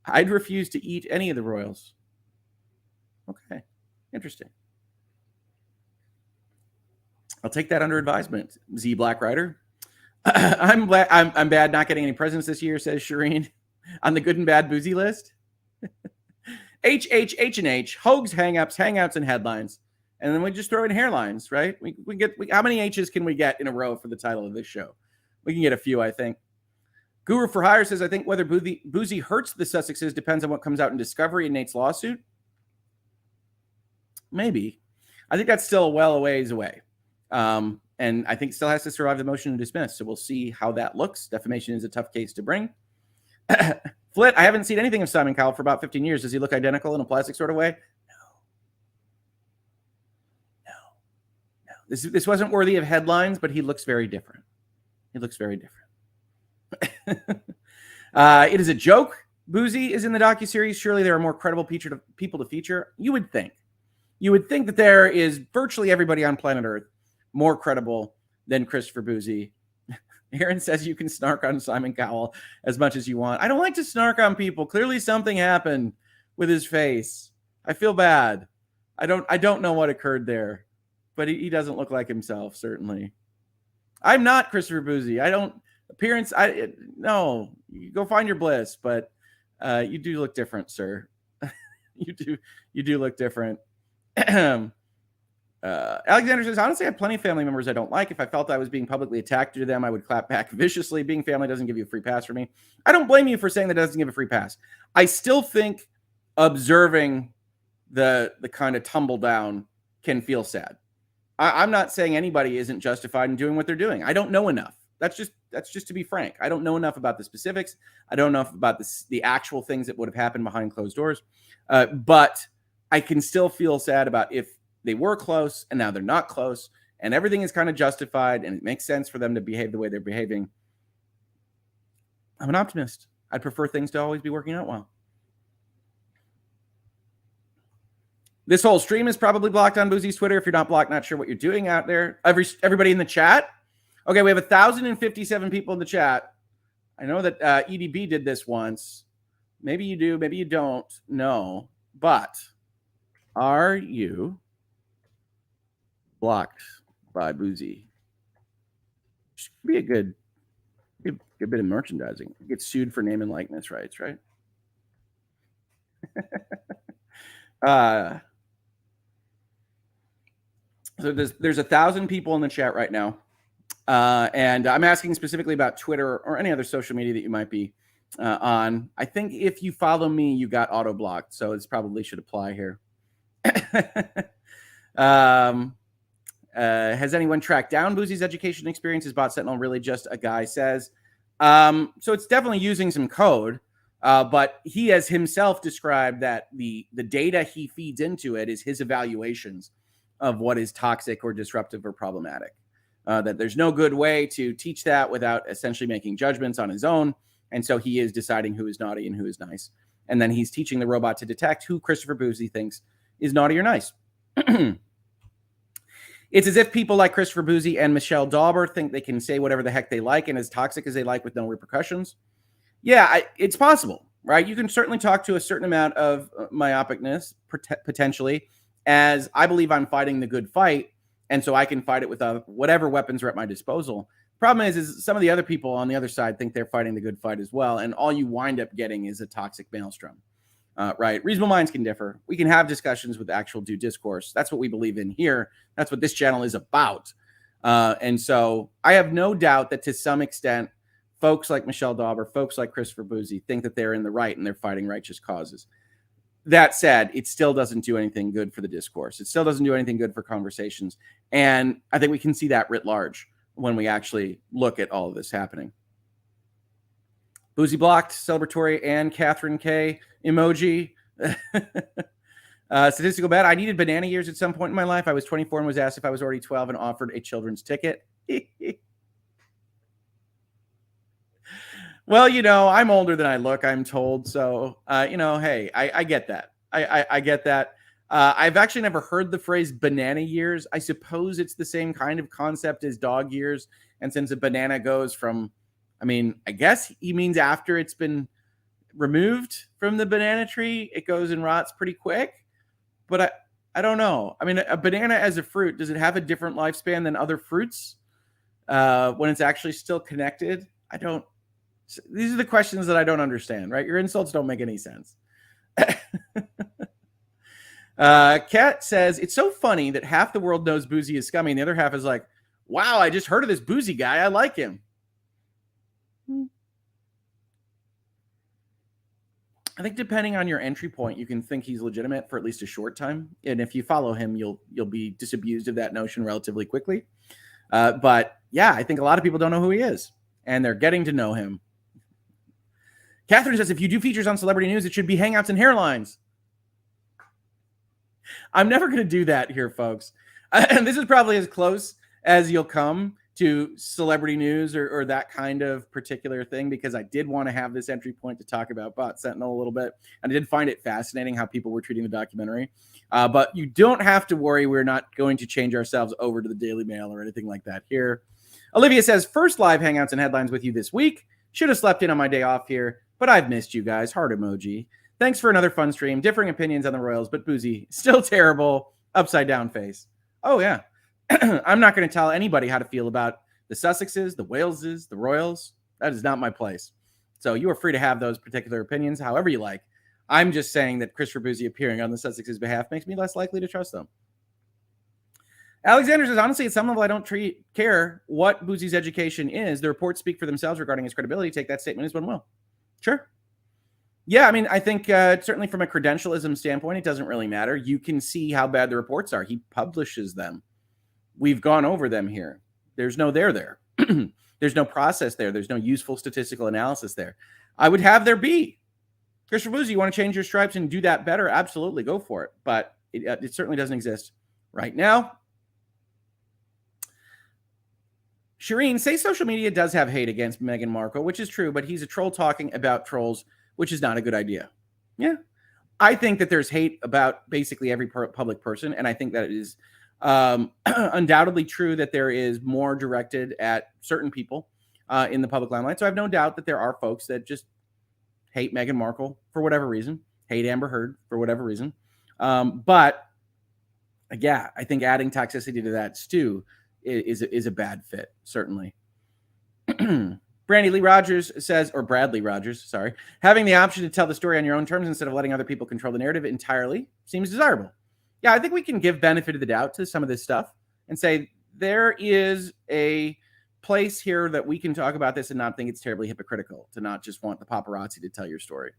Speaker 1: I'd refuse to eat any of the royals. Okay. Interesting. I'll take that under advisement. Z Black Rider. I'm bad not getting any presents this year, says Shireen, on the good and bad Bouzy list. H, Hoeg's hangouts, and headlines. And then we just throw in hairlines, right? We get how many H's can we get in a row for the title of this show? We can get a few, I think. Guru for Hire says, I think whether Bouzy hurts the Sussexes depends on what comes out in Discovery and Nate's lawsuit. Maybe. I think that's still well a ways away. And I think still has to survive the motion to dismiss. So we'll see how that looks. Defamation is a tough case to bring. Flit, I haven't seen anything of Simon Cowell for about 15 years. Does he look identical in a plastic sort of way? No. This wasn't worthy of headlines, but he looks very different. He looks very different. It is a joke. Bouzy is in the docuseries. Surely there are more credible people to feature. You would think. You would think that there is virtually everybody on planet Earth more credible than Christopher Bouzy. Aaron says you can snark on Simon Cowell as much as you want. I don't like to snark on people. Clearly something happened with his face. I feel bad. I don't know what occurred there, but he doesn't look like himself, certainly. I'm not Christopher Bouzy. I don't appearance. No, you go find your bliss, but you do look different, sir. you do look different. Alexander says, honestly, I have plenty of family members I don't like. If I felt I was being publicly attacked to them, I would clap back viciously. Being family doesn't give you a free pass for me. I don't blame you for saying that it doesn't give a free pass. I still think observing the kind of tumble down can feel sad. I'm not saying anybody isn't justified in doing what they're doing. I don't know enough. That's just to be frank. I don't know enough about the specifics. I don't know enough about the actual things that would have happened behind closed doors. But I can still feel sad about if they were close and now they're not close and everything is kind of justified and it makes sense for them to behave the way they're behaving. I'm an optimist. I'd prefer things to always be working out well. This whole stream is probably blocked on Bouzy's Twitter. If you're not blocked, not sure what you're doing out there. Everybody in the chat. Okay, we have 1,057 people in the chat. I know that EDB did this once. Maybe you do, maybe you don't know. But are you blocked by Bouzy? Should be a good bit of merchandising. Get sued for name and likeness rights, right? So there's 1,000 people in the chat right now. And I'm asking specifically about Twitter or any other social media that you might be on. I think if you follow me, you got auto blocked. So it's probably should apply here. Has anyone tracked down Bouzy's education experience? Is Bot Sentinel really just a guy says? So it's definitely using some code, but he has himself described that the data he feeds into it is his evaluations of what is toxic or disruptive or problematic. That there's no good way to teach that without essentially making judgments on his own. And so he is deciding who is naughty and who is nice. And then he's teaching the robot to detect who Christopher Bouzy thinks is naughty or nice. It's as if people like Christopher Bouzy and Michelle Dauber think they can say whatever the heck they like and as toxic as they like with no repercussions. Yeah, it's possible, right? You can certainly talk to a certain amount of myopicness, potentially, as I believe I'm fighting the good fight, and so I can fight it with whatever weapons are at my disposal. Problem is some of the other people on the other side think they're fighting the good fight as well, and all you wind up getting is a toxic maelstrom. Right. Reasonable minds can differ. We can have discussions with actual due discourse. That's what we believe in here. That's what this channel is about. And so I have no doubt that to some extent, folks like Michelle Dauber, folks like Christopher Bouzy think that they're in the right and they're fighting righteous causes. That said, it still doesn't do anything good for the discourse. It still doesn't do anything good for conversations. And I think we can see that writ large when we actually look at all of this happening. Bouzy blocked, celebratory, and Catherine K emoji. Statistical bet. I needed banana years at some point in my life. I was 24 and was asked if I was already 12 and offered a children's ticket. Well, I'm older than I look, I'm told. So, hey, I get that. I get that. I've actually never heard the phrase banana years. I suppose it's the same kind of concept as dog years. And since a banana goes from, I guess he means after it's been removed from the banana tree, it goes and rots pretty quick. But I don't know. A banana as a fruit, does it have a different lifespan than other fruits when it's actually still connected? These are the questions that I don't understand, right? Your insults don't make any sense. Kat says, it's so funny that half the world knows Bouzy is scummy and the other half is like, wow, I just heard of this Bouzy guy. I like him. I think depending on your entry point, you can think he's legitimate for at least a short time. And if you follow him, you'll be disabused of that notion relatively quickly. But yeah, I think a lot of people don't know who he is and they're getting to know him. Catherine says, if you do features on celebrity news, it should be hangouts and hairlines. I'm never going to do that here, folks. And this is probably as close as you'll come to celebrity news or that kind of particular thing, because I did want to have this entry point to talk about Bot Sentinel a little bit. And I did find it fascinating how people were treating the documentary. But you don't have to worry. We're not going to change ourselves over to the Daily Mail or anything like that here. Olivia says, first live hangouts and headlines with you this week. Should have slept in on my day off here, but I've missed you guys. Heart emoji. Thanks for another fun stream. Differing opinions on the Royals, but Bouzy, still terrible. Upside down face. Oh, yeah. I'm not going to tell anybody how to feel about the Sussexes, the Waleses, the Royals. That is not my place. So you are free to have those particular opinions however you like. I'm just saying that Christopher Bouzy appearing on the Sussexes' behalf makes me less likely to trust them. Alexander says, honestly, at some level, I don't care what Bouzy's education is. The reports speak for themselves regarding his credibility. Take that statement as one will. Sure. Yeah, I mean, I think certainly from a credentialism standpoint, it doesn't really matter. You can see how bad the reports are. He publishes them. We've gone over them here. There's no there. There's no process there. There's no useful statistical analysis there. I would have there be. Christopher Bouzy, you want to change your stripes and do that better? Absolutely, go for it. But it certainly doesn't exist right now. Shireen, say social media does have hate against Meghan Markle, which is true, but he's a troll talking about trolls, which is not a good idea. Yeah. I think that there's hate about basically every public person, and I think that it is undoubtedly true that there is more directed at certain people in the public limelight. So I have no doubt that there are folks that just hate Meghan Markle for whatever reason, hate Amber Heard for whatever reason. But yeah, I think adding toxicity to that stew is a bad fit, certainly. Brandy Lee Rogers says, or Bradley Rogers, sorry, having the option to tell the story on your own terms instead of letting other people control the narrative entirely seems desirable. Yeah, I think we can give benefit of the doubt to some of this stuff and say there is a place here that we can talk about this and not think it's terribly hypocritical, to not just want the paparazzi to tell your story.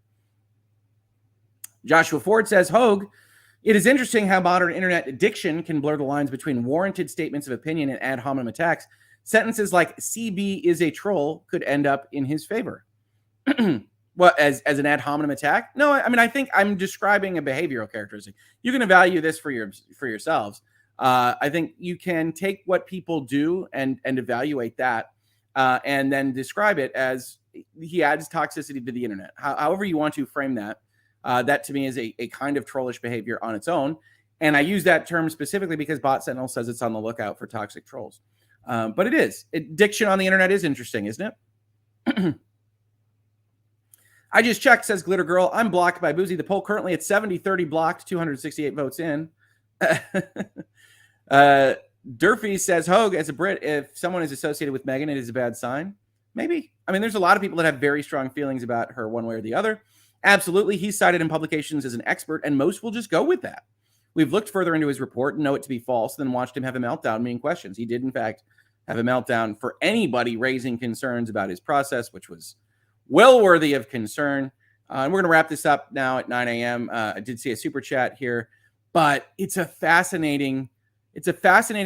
Speaker 1: Joshua Ford says, Hoeg, it is interesting how modern internet addiction can blur the lines between warranted statements of opinion and ad hominem attacks. Sentences like CB is a troll could end up in his favor. Well, as an ad hominem attack? No, I mean, I think I'm describing a behavioral characteristic. You can evaluate this for yourselves. I think you can take what people do and evaluate that and then describe it as he adds toxicity to the internet. However you want to frame that. That to me is a kind of trollish behavior on its own. And I use that term specifically because Bot Sentinel says it's on the lookout for toxic trolls. But it is. Diction on the internet is interesting, isn't it? I just checked, says Glitter Girl. I'm blocked by Bouzy. The poll currently at 70-30 blocked, 268 votes in. Durfee says, Hoeg, as a Brit, if someone is associated with Meghan, it is a bad sign. Maybe. I mean, there's a lot of people that have very strong feelings about her one way or the other. Absolutely. He's cited in publications as an expert, and most will just go with that. We've looked further into his report and know it to be false, then watched him have a meltdown, meaning questions. He did, in fact, have a meltdown for anybody raising concerns about his process, which was well worthy of concern. And we're going to wrap this up now at 9 a.m. I did see a super chat here, but it's a fascinating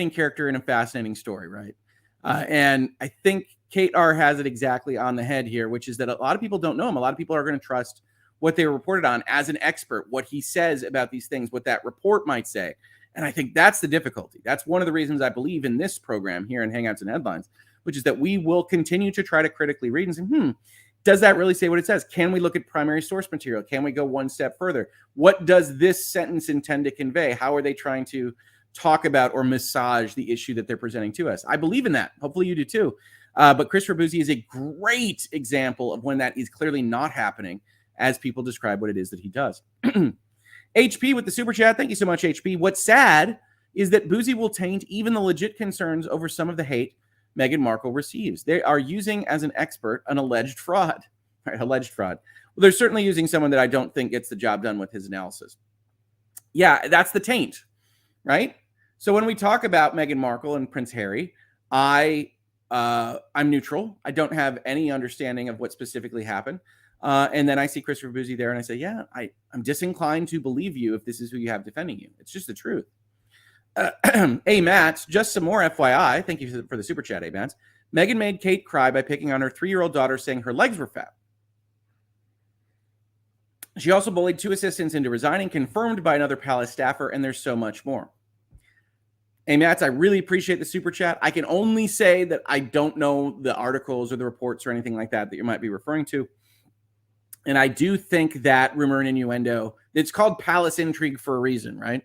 Speaker 1: character and a fascinating story, right? And I think Kate R has it exactly on the head here, which is that a lot of people don't know him. A lot of people are going to trust what they were reported on as an expert, what he says about these things, what that report might say. And I think that's the difficulty. That's one of the reasons I believe in this program here in Hangouts and Headlines, which is that we will continue to try to critically read and say, does that really say what it says? Can we look at primary source material? Can we go one step further? What does this sentence intend to convey? How are they trying to talk about or massage the issue that they're presenting to us? I believe in that. Hopefully you do too. But Christopher Bouzy is a great example of when that is clearly not happening as people describe what it is that he does. HP with the super chat. Thank you so much, HP. What's sad is that Bouzy will taint even the legit concerns over some of the hate Meghan Markle receives. They are using as an expert an alleged fraud. Right, alleged fraud. Well, they're certainly using someone that I don't think gets the job done with his analysis. Yeah, that's the taint, right? So when we talk about Meghan Markle and Prince Harry, I'm neutral. I don't have any understanding of what specifically happened. And then I see Christopher Bouzy there and I say, yeah, I'm disinclined to believe you if this is who you have defending you. It's just the truth. Hey, Matt, just some more FYI. Thank you for the super chat, hey, Matt. Meghan made Kate cry by picking on her 3-year-old daughter, saying her legs were fat. She also bullied 2 assistants into resigning, confirmed by another palace staffer, and there's so much more. Hey, Matt, I really appreciate the super chat. I can only say that I don't know the articles or the reports or anything like that you might be referring to. And I do think that rumor and innuendo, it's called palace intrigue for a reason, right?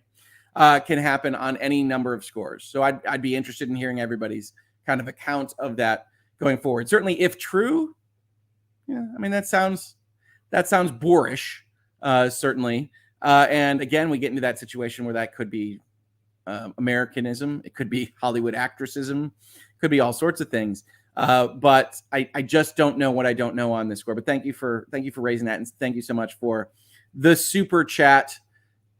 Speaker 1: Can happen on any number of scores. So I'd be interested in hearing everybody's kind of account of that going forward. Certainly, if true, yeah, I mean, that sounds boorish, certainly. And again, we get into that situation where that could be Americanism. It could be Hollywood actressism. Could be all sorts of things. But I just don't know what I don't know on this score. But thank you for raising that, and thank you so much for the super chat.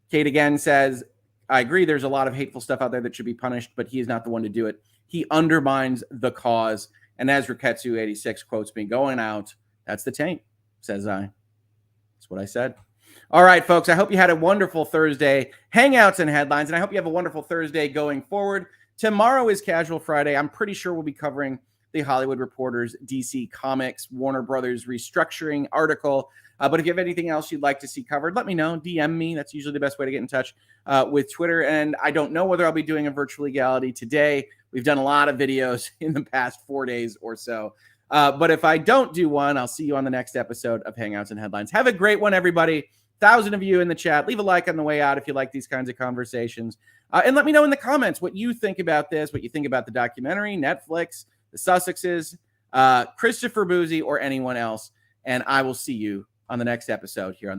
Speaker 1: Kate again says, I agree, there's a lot of hateful stuff out there that should be punished, but he is not the one to do it. He undermines the cause. And as Riketsu86 quotes me, going out, that's the taint, says I. That's what I said. All right, folks, I hope you had a wonderful Thursday. Hangouts and headlines, and I hope you have a wonderful Thursday going forward. Tomorrow is Casual Friday. I'm pretty sure we'll be covering the Hollywood Reporter's DC Comics Warner Brothers restructuring article. But if you have anything else you'd like to see covered, let me know. DM me. That's usually the best way to get in touch with Twitter. And I don't know whether I'll be doing a virtual legality today. We've done a lot of videos in the past 4 days or so. But if I don't do one, I'll see you on the next episode of Hangouts and Headlines. Have a great one, everybody. 1,000 of you in the chat. Leave a like on the way out if you like these kinds of conversations. And let me know in the comments what you think about this, what you think about the documentary, Netflix, the Sussexes, Christopher Bouzy, or anyone else. And I will see you on the next episode here on